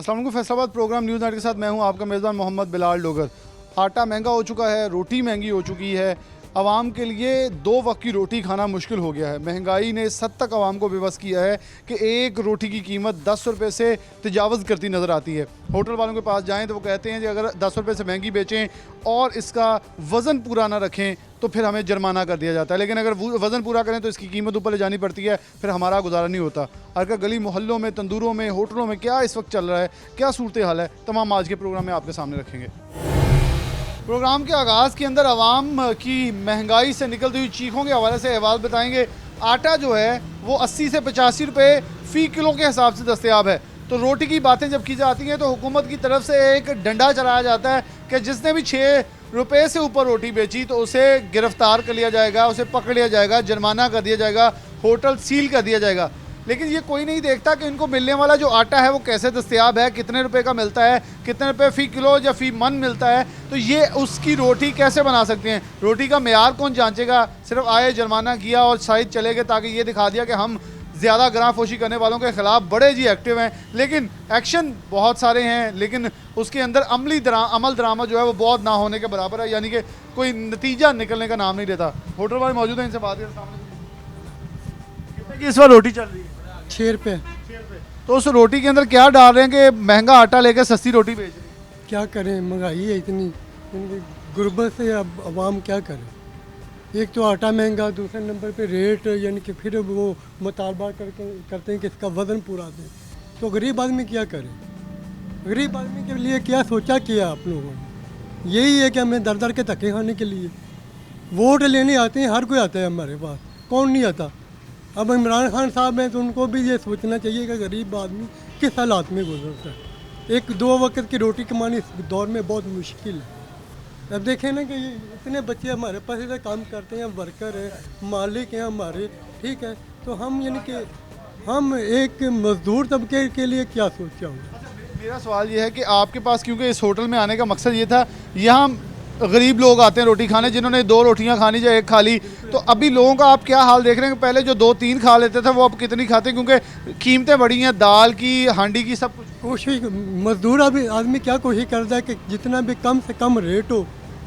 अस्सलाम वालेकुम। Faisalabad programme news night के साथ मैं हूं आपका मेज़बान मोहम्मद बिलाल डोगर। आटा महंगा हो चुका है, रोटी महंगी हो चुकी है, आवाम के लिए 2 वक्त की रोटी खाना मुश्किल हो गया है। महंगाई ने इस हद तक आवाम को बेबस किया है कि एक रोटी की कीमत 10 रुपये से तजावज़ करती नज़र आती है। होटल वालों के पास जाएँ तो वो कहते हैं कि अगर 10 रुपये से महंगी बेचें और इसका वज़न पूरा ना रखें तो फिर हमें जुर्माना कर दिया जाता है, लेकिन अगर वज़न पूरा करें तो इसकी कीमत ऊपर ले जानी पड़ती है, फिर हमारा गुजारा नहीं होता। अगर गली मोहल्लों में, तंदूरों में, होटलों में क्या इस वक्त चल रहा है, क्या सूरत हाल है, तमाम आज के प्रोग्राम में आपके सामने रखेंगे। प्रोग्राम के आगाज़ के अंदर आवाम की महंगाई से निकलती हुई चीखों के हवाले से अहवाल बताएंगे। आटा जो है वो 80 से 85 रुपये फ़ी किलो के हिसाब से दस्तयाब है। तो रोटी की बातें जब की जाती हैं तो हुकूमत की तरफ से एक डंडा चलाया जाता है कि जिसने भी 6 रुपये से ऊपर रोटी बेची तो उसे गिरफ्तार कर लिया जाएगा, उसे पकड़ लिया जाएगा, जुर्माना कर दिया जाएगा, होटल सील कर दिया जाएगा। लेकिन ये कोई नहीं देखता कि इनको मिलने वाला जो आटा है वो कैसे दस्तयाब है, कितने रुपए का मिलता है, कितने रुपए फ़ी किलो या फ़ी मन मिलता है, तो ये उसकी रोटी कैसे बना सकते हैं। रोटी का मेयार कौन जांचेगा। सिर्फ आए, जुर्माना किया और शायद चले गए ताकि ये दिखा दिया कि हम ज़्यादा ग्राफोशी करने वालों के ख़िलाफ़ बड़े जी एक्टिव हैं, लेकिन एक्शन बहुत सारे हैं, लेकिन उसके अंदर अमल दरामद जो है वो बहुत ना होने के बराबर है, यानी कि कोई नतीजा निकलने का नाम नहीं लेता। होटल वाले मौजूद हैं, इनसे बात करें। कितने की इस बार रोटी चल रही है? 6 रुपये। तो उस रोटी के अंदर क्या डाल रहे हैं कि महंगा आटा लेकर सस्ती रोटी बेच रहे हैं? क्या करें, महंगाई है इतनी, गुर्बत से अब आवाम क्या करे। एक तो आटा महंगा, दूसरे नंबर पे रेट, यानी कि फिर वो मुतालबा करते हैं कि इसका वज़न पूरा दें। तो गरीब आदमी क्या करे। गरीब आदमी के लिए क्या सोचा किया आप लोगों ने। यही है कि हमें दर दर के धक्के खाने के लिए वोट लेने आते हैं। हर कोई आता है हमारे पास, कौन नहीं आता। अब इमरान खान साहब हैं तो उनको भी ये सोचना चाहिए कि गरीब आदमी किस हालात में गुजरता है। 1-2 वक्त की रोटी कमानी इस दौर में बहुत मुश्किल है। अब देखें ना कि ये इतने बच्चे हमारे पास इधर काम करते हैं, वर्कर हैं, मालिक हैं हमारे, ठीक है, तो हम यानी कि हम एक मजदूर तबके के लिए क्या सोचा होगा। मेरा सवाल ये है कि आपके पास, क्योंकि इस होटल में आने का मकसद ये था, यहाँ गरीब लोग आते हैं रोटी खाने, जिन्होंने 2 रोटियाँ खानी या 1 खा ली, तो अभी लोगों का आप क्या हाल देख रहे हैं कि पहले जो 2-3 खा लेते थे वो अब कितनी खाते हैं, क्योंकि कीमतें बढ़ी हैं, दाल की, हांडी की, सब कुछ। कोशिश मजदूर आदमी क्या कोशिश करता है कि जितना भी कम से कम रेट हो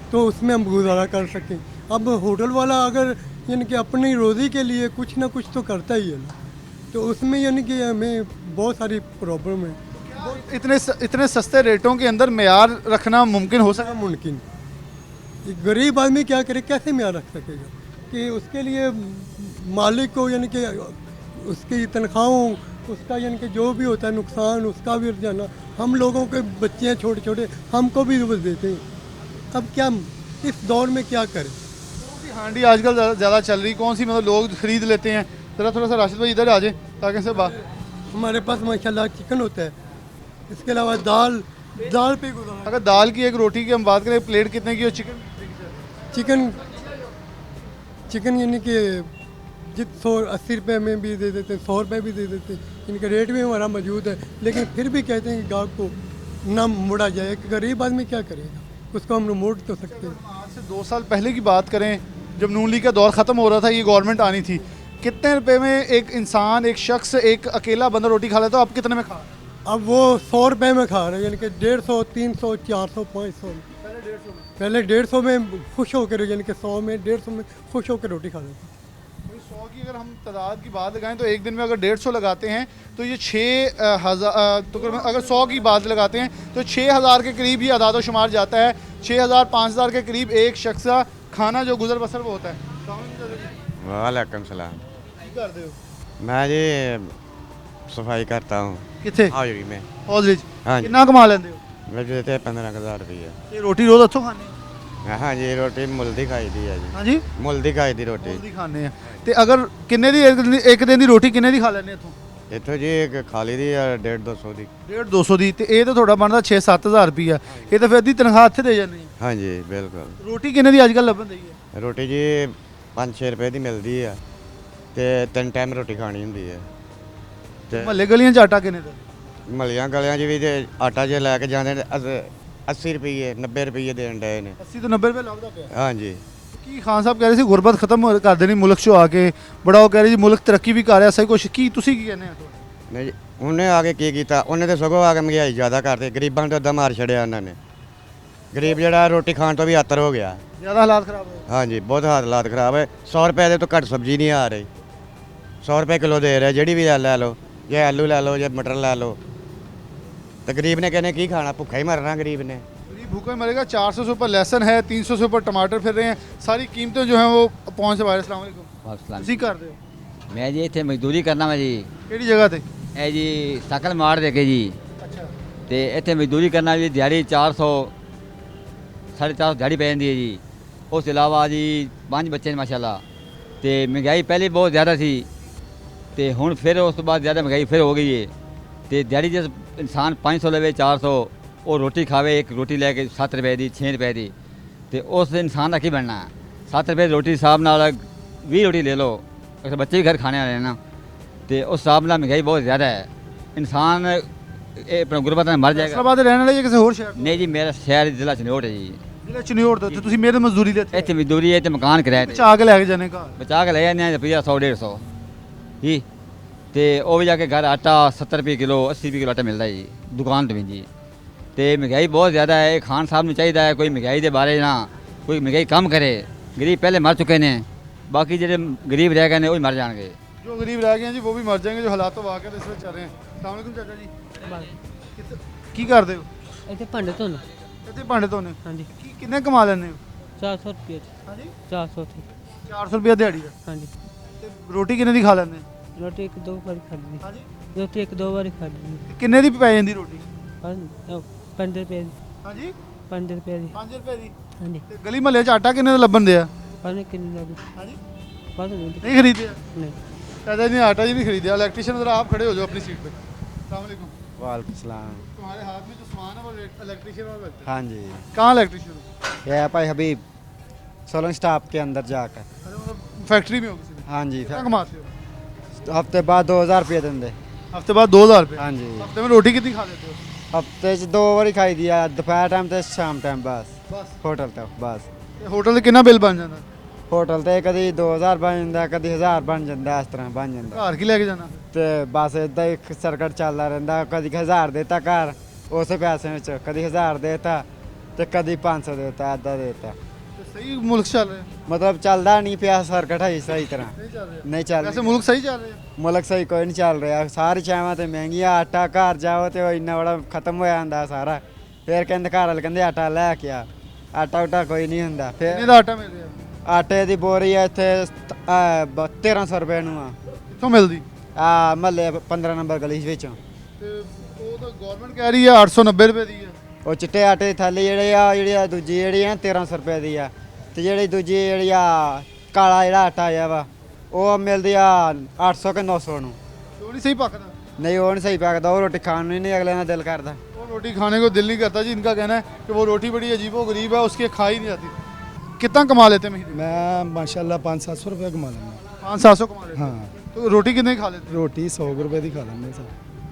तो उसमें हम गुजारा कर सकें। अब होटल वाला अगर यानी कि अपनी रोज़ी के लिए कुछ ना कुछ तो करता ही है ना, तो उसमें यानी कि हमें बहुत सारी प्रॉब्लम है। इतने सस्ते रेटों के अंदर मेयार रखना मुमकिन हो सका? मुमकिन। गरीब आदमी क्या करे, कैसे मेयार रख सकेगा कि उसके लिए मालिक को यानी कि उसकी तनख्वाहों, उसका यानी कि जो भी होता है नुकसान, उसका भी जाना। हम लोगों के बच्चे हैं छोटे छोटे, हमको भी वो देते हैं। अब क्या इस दौर में क्या करें। हांडी आजकल ज़्यादा चल रही, कौन सी मतलब लोग खरीद लेते हैं? ज़रा थोड़ा सा राशिद भाई इधर आ जाए ताकि से बात। हमारे पास माशाल्लाह चिकन होता है, इसके अलावा दाल पे गुजारा। अगर दाल की एक रोटी की हम बात करें, प्लेट कितने की हो? चिकन यानी कि 180 रुपये में भी दे देते हैं, 100 रुपये भी दे देते हैं। इनका रेट भी हमारा मौजूद है, लेकिन फिर भी कहते हैं कि गाहक को ना मुड़ा जाए। कि गरीब आदमी क्या करेगा, उसको हम मोड़ तो सकते हैं। आज से 2 साल पहले की बात करें, जब नून लीग का दौर ख़त्म हो रहा था, ये गवर्नमेंट आनी थी, कितने रुपए में एक इंसान, एक शख्स, एक अकेला बंदा रोटी खा लेता? अब कितने में खा? अब वो 100 रुपये में खा रहे हैं, यानी कि 150, 300, 400, 500। पहले 150 में खुश होकर, यानी कि 100 में, 150 में खुश होकर रोटी खा लेते। 100 की अगर हम तादाद की बात लगाएं तो एक दिन में अगर 150 लगाते हैं तो ये 6,000, तो अगर 100 की बात लगाते हैं तो 6,000 के करीब ये अदाद शुमार जाता है। 6,000 5,000 के करीब एक शख्स का खाना जो गुजर बसर वो होता है। वालेकुम सलाम। कर दो मैं जी सफाई करता हूँ कितने हाजरी में। हौजले हाँ जी, कितना कमा लेंदे हो? मैं देते 15,000 रुपये। ये रोटी रोज अच्छो खाने? हाँ जी, रोटी मुल दी खाई दी है जी। हाँ जी, मुल दी खाई दी रोटी। रोटी खाने हैं ते अगर किन्ने दी एक दिन दी रोटी किन्ने दी खा लेने इथों? इतों जी एक खाली दी 150-200 दी। 150-200 ਦੀ ਤੇ ਇਹ ਤਾਂ ਤੁਹਾਡਾ ਬਣਦਾ 6-7,000 ਰੁਪਈਆ। ਇਹ ਤਾਂ ਫਿਰ ਅੱਧੀ ਤਨਖਾਹ ਇੱਥੇ ਦੇ ਜਾਂਦੀ ਹੈ। हाँ जी बिल्कुल। ਰੋਟੀ ਕਿੰਨੇ ਦੀ ਅੱਜ ਕੱਲ੍ਹ ਲੱਭਣ ਦਈ ਹੈ? रोटी जी 5-6 रुपये ਦੀ ਮਿਲਦੀ ਹੈ ਤੇ 3 ਟਾਈਮ ਰੋਟੀ ਖਾਣੀ ਹੁੰਦੀ ਹੈ। ਤੇ ਮਹੱਲੇ ਗਲੀਆਂ 'ਚ ਆਟਾ ਕਿੰਨੇ ਦਾ? ਮਹੱਲਿਆਂ ਗਲਿਆਂ 'ਚ ਵੀ ਤੇ ਆਟਾ ਜੇ ਲੈ ਕੇ ਜਾਂਦੇ ਨੇ 80 ਰੁਪਏ 90 ਰੁਪਏ ਦੇਣ ਡਏ ਨੇ। 80 ਤੋਂ 90 ਰੁਪਏ ਲੱਭਦਾ ਪਿਆ। हाँ जी। ਕੀ ਖਾਨ ਸਾਹਿਬ ਕਹਿ ਰਹੇ ਸੀ ਗੁਰਬਤ ਖਤਮ ਕਰ ਦੇਣੀ ਮੁਲਕ 'ਚੋਂ ਆ ਕੇ, ਬੜਾ ਉਹ ਕਹਿ ਰਹੇ ਜੀ ਮੁਲਕ ਤਰੱਕੀ ਵੀ ਕਰ ਰਿਹਾ, ਸਹੀ ਕੁਛ ਕੀ ਤੁਸੀਂ ਕੀ ਕਹਿੰਦੇ ਆ? ਨਹੀਂ ਉਹਨੇ ਆ ਕੇ ਕੀ ਕੀਤਾ, ਉਹਨੇ ਤੇ ਸਗੋਂ ਆ ਕੇ ਮਹਿੰਗਾਈ ਜ਼ਿਆਦਾ ਕਰਤੀ, ਗਰੀਬਾਂ ਨੂੰ ਤਾਂ ਅੱਧਾ ਮਾਰ ਛੜਿਆ ਉਹਨਾਂ ਨੇ। ਗਰੀਬ ਜਿਹੜਾ ਰੋਟੀ ਖਾਣ ਤੋਂ ਵੀ ਆਤਰ ਹੋ ਗਿਆ। ਜ਼ਿਆਦਾ ਹਾਲਾਤ ਖਰਾਬ ਹੋਏ। ਹਾਂਜੀ ਬਹੁਤ ਹਾਲਾਤ ਖਰਾਬ ਹੈ। 100 ਰੁਪਏ ਦੇ ਤੋਂ ਘੱਟ ਸਬਜ਼ੀ ਨਹੀਂ ਆ ਰਹੀ। 100 ਰੁਪਏ ਕਿਲੋ ਦੇ ਰਿਹਾ, ਜਿਹੜੀ ਵੀ ਲੈ ਲਓ, ਜੇ ਆਲੂ ਲੈ ਲਓ, ਜੇ ਮਟਰ ਲੈ ਲਓ। तो गरीब ने कहने की खाना, भुखा ही मरना गरीब ने। गरीब भूखा ही मरेगा। 400 से ऊपर लहसन है, 300 से ऊपर टमाटर फिर रहे हैं, सारी कीमतें जो हैं वो पहुँच रही है। अस्सलाम वालेकुम। ਤੁਸੀਂ ਕਰਦੇ ਹੋ? मैं जी इतने मजदूरी करना मैं जी ਕਿਹੜੀ ਜਗ੍ਹਾ ਤੇ? ए जी सकल मार दे के जी ਅੱਛਾ। ਤੇ ਇੱਥੇ ਮਜ਼ਦੂਰੀ ਕਰਨਾ ਜੀ ਦਿਹਾੜੀ 400 450 ਦਿਹਾੜੀ ਪੈ ਜਾਂਦੀ ਹੈ ਜੀ। ਉਸ ਤੋਂ ਇਲਾਵਾ ਜੀ 5 ਬੱਚੇ ਨੇ ਮਾਸ਼ਾਅੱਲਾ। ਤੇ ਮਹਿੰਗਾਈ ਪਹਿਲੇ ਬਹੁਤ ਜ਼ਿਆਦਾ ਸੀ ਤੇ ਹੁਣ ਫਿਰ ਉਸ ਤੋਂ ਬਾਅਦ ਜ਼ਿਆਦਾ ਮਹਿੰਗਾਈ ਫਿਰ ਹੋ ਗਈ ਹੈ। ਤੇ ਦਿਹਾੜੀ ਜਿਸ ਇਨਸਾਨ 500 ਲਵੇ 400 ਉਹ ਰੋਟੀ ਖਾਵੇ, ਇੱਕ ਰੋਟੀ ਲੈ ਕੇ 7 ਰੁਪਏ ਦੀ 6 ਰੁਪਏ ਦੀ, ਤੇ ਉਸ ਇਨਸਾਨ ਦਾ ਕੀ ਬਣਨਾ? 7 ਰੁਪਏ ਦੀ ਰੋਟੀ ਹਿਸਾਬ ਨਾਲ 20 ਰੋਟੀ ਲੈ ਲਓ, ਅਗਰ ਬੱਚੇ ਵੀ ਘਰ ਖਾਣੇ ਵਾਲੇ ਨਾ, ਤੇ ਉਸ ਹਿਸਾਬ ਨਾਲ ਮਹਿੰਗਾਈ ਬਹੁਤ ਜ਼ਿਆਦਾ ਹੈ। ਇਨਸਾਨ ਇਹ ਆਪਣਾ ਗੁਰਬਤ ਨਾਲ ਮਰ ਜਾਏਗਾ। ਇਸਲਾਮਾਬਾਦ ਦੇ ਰਹਿਣ ਵਾਲੇ ਜਾਂ ਕਿਸੇ ਹੋਰ ਸ਼ਹਿਰ ਤੋਂ? ਨਹੀਂ ਜੀ ਮੇਰਾ ਸ਼ਹਿਰ ਜ਼ਿਲ੍ਹਾ ਚਨੋਟ ਹੈ ਜੀ। ਜ਼ਿਲ੍ਹਾ ਚਨਿਓੜ ਤੋਂ। ਤੇ ਤੁਸੀਂ ਮੇਰੇ ਮਜ਼ਦੂਰੀ ਦੇ ਇੱਥੇ ਮਜ਼ਦੂਰੀ ਹੈ ਤੇ ਮਕਾਨ ਕਿਰਾਏ ਤੇ ਬਚਾ ਕੇ ਲੈ ਕੇ ਜਾਣੇ ਘਰ। ਬਚਾ ਕੇ ਲੈ ਜਾਂਦੇ ਆ ਰੁਪਈਆ 100 150 ਜੀ। ਤੇ ਉਹ ਵੀ ਜਾ ਕੇ ਘਰ ਆਟਾ 70 ਰੁਪਏ ਕਿਲੋ 80 ਰੁਪਏ ਕਿਲੋ ਆਟਾ ਮਿਲਦਾ ਜੀ ਦੁਕਾਨ ਤੋਂ ਵੀ ਜੀ। ਤੇ ਮਹਿੰਗਾਈ ਬਹੁਤ ਜ਼ਿਆਦਾ ਹੈ। ਖਾਨ ਸਾਹਿਬ ਨੂੰ ਚਾਹੀਦਾ ਹੈ ਕੋਈ ਮਹਿੰਗਾਈ ਦੇ ਬਾਰੇ ਨਾ ਕੋਈ ਮਹਿੰਗਾਈ ਕਮ ਕਰੇ। ਗਰੀਬ ਪਹਿਲੇ ਮਰ ਚੁੱਕੇ ਨੇ, ਬਾਕੀ ਜਿਹੜੇ ਗਰੀਬ ਰਹਿ ਗਏ ਨੇ ਉਹ ਹੀ ਮਰ ਜਾਣਗੇ। जो गरीब रह गए हैं जी वो भी मर जाएंगे, जो हालात तो वाकई इस वक्त चल रहे हैं। अस्सलाम वालेकुम चाचा जी। की करते हो? ਇੱਥੇ ਭਾਂਡੇ ਧੋਣ। ਇੱਥੇ ਭਾਂਡੇ ਧੋਨੇ? ਹਾਂਜੀ। ਕਿੰਨੇ ਕਮਾ ਲੈਂਦੇ ਹੋ? 400 ਰੁਪਏ ਹਾਂਜੀ 400 ਤੇ 400 ਰੁਪਏ ਦਿਹਾੜੀ ਦਾ। ਹਾਂਜੀ। ਤੇ ਰੋਟੀ ਕਿੰਨੇ ਦੀ ਖਾ ਲੈਂਦੇ? ਰੋਟੀ ਇੱਕ ਦੋ ਵਾਰੀ ਖਾਧੀ। ਹਾਂਜੀ। ਰੋਟੀ ਇੱਕ ਦੋ ਵਾਰੀ ਖਾਧੀ। ਤੇ ਕਿੰਨੇ ਦੀ ਪੈ ਜਾਂਦੀ ਰੋਟੀ? ਹਾਂਜੀ 5 ਰੁਪਏ ਦੀ। ਹਾਂਜੀ 5 ਰੁਪਏ ਦੀ। 5 ਰੁਪਏ ਦੀ। ਹਾਂਜੀ। ਤੇ ਗਲੀ ਮਹੱਲੇ 'ਚ ਆਟਾ ਕਿੰਨੇ ਦਾ ਲੱਭਣ ਦਿਆ? ਪਾਣੀ ਕਿੰਨੀ ਲੱਗੀ? ਹਾਂਜੀ ਪਤਾ ਨਹੀਂ। नहीं खरीदे? ਨਹੀਂ। चाचा जी ने आटा जी नहीं खरीदा। इलेक्ट्रिशियन जरा आप खड़े हो जाओ अपनी सीट पे। अस्सलाम वालेकुम। वालेकुम सलाम। तुम्हारे हाथ में जो सामान है वो इलेक्ट्रिशियन वाला लगता है। हाँ जी, कहाँ इलेक्ट्रिशियन? ये है भाई हबीब सोलन स्टाफ के अंदर जाकर। अच्छा मतलब फैक्ट्री में हो किसी में? हाँ जी, कितना कमाते हो? हफ्ते बाद 2000 रुपये देंगे। हफ्ते बाद 2000 रुपये? हाँ जी, हफ्ते में रोटी कितनी खा लेते हो? हफ्ते च 2 बारी खाई दिया, दोपहर टाइम ते शाम टाइम बस। बस होटल तक बस। ते होटल से कितना बिल बन जाता? होटल ते कदी 2000 बन जाता, कदी 1000 बन जाता, इस तरह बन जाता। घर की लेके जाना? ਤੇ ਬਸ ਇਦਾਂ ਹੀ ਸਰਕਟ ਚੱਲਦਾ ਰਹਿੰਦਾ। ਕਦੀ 1000 ਦੇਤਾ ਘਰ ਉਸੇ ਪੈਸੇ ਵਿੱਚ, ਕਦੀ 1000 ਦੇਤਾ ਤੇ ਕਦੀ 500 ਦੇਤਾ, ਇਦਾਂ ਦੇਤਾ। तो सही मुल्क चल रहे हैं? ਮਤਲਬ ਚੱਲਦਾ ਨਹੀਂ ਪਿਆ ਸਰਕਟ ਹੈ ਸਹੀ ਤਰ੍ਹਾਂ। नहीं चल रहे? ਨਹੀਂ ਚੱਲ वैसे मुल्क सही चल रहे हैं? ਮੁਲਕ ਸਹੀ ਕੋਈ ਨਹੀਂ ਚੱਲ ਰਿਹਾ। ਸਾਰੀ ਚਾਵਾਂ ਤੇ ਮਹਿੰਗੀਆਂ, ਆਟਾ ਘਰ ਜਾਓ ਤੇ ਉਹ ਇੰਨਾ ਬੜਾ ਖਤਮ ਹੋ ਜਾਂਦਾ ਸਾਰਾ। ਫਿਰ ਕਹਿੰਦੇ ਘਰ ਵਾਲੇ ਕਹਿੰਦੇ ਆਟਾ ਲੈ ਕੇ ਆ, ਆਟਾ ਉਟਾ ਕੋਈ ਨਹੀਂ ਹੁੰਦਾ। कितने ਫਿਰ का आटा मिल रहा है? ਆਟੇ ਦੀ ਬੋਰੀ ਆ ਇੱਥੇ 1300 ਰੁਪਏ ਨੂੰ ਆ। कितों मिलती? ਆ ਮਹੱਲੇ 15 ਨੰਬਰ ਗਲੀ ਵਿੱਚੋਂ। ਤੇ ਉਹ ਤਾਂ ਗਵਰਨਮੈਂਟ ਕਹਿ ਰਹੀ ਹੈ 890 ਰੁਪਏ ਦੀ ਹੈ। ਉਹ ਚਿੱਟੇ ਆਟੇ ਦੀ ਥੈਲੀ ਜਿਹੜੀ ਆ ਦੂਜੀ ਜਿਹੜੀ ਆ 1300 ਰੁਪਏ ਦੀ ਆ। ਤੇ ਜਿਹੜੀ ਦੂਜੀ ਜਿਹੜੀ ਆ ਕਾਲਾ ਜਿਹੜਾ ਆਟਾ ਆਇਆ ਵਾ ਉਹ ਮਿਲਦੀ ਆ 800 ਕਿ 900 ਨੂੰ। ਉਹ ਨਹੀਂ ਸਹੀ ਪੱਕਦਾ। ਨਹੀਂ ਉਹ ਨਹੀਂ ਸਹੀ ਪੱਕਦਾ, ਉਹ ਰੋਟੀ ਖਾਣ ਨੂੰ ਹੀ ਨਹੀਂ ਅਗਲੇ ਦਾ ਦਿਲ ਕਰਦਾ। वो रोटी खाने को दिल नहीं करता जी। इनका कहना है कि वो रोटी बड़ी अजीब व गरीब है, उसकी खा ही नहीं जाती। कितना कमा लेते हैं महीने में? मैं माशाल्लाह 500-700 रुपये कमा लेना। 500-700 कमा लेते हैं। हाँ, तो रोटी कितने की खा लेते हैं? रोटी 100 रुपये की खा लेंगे सर।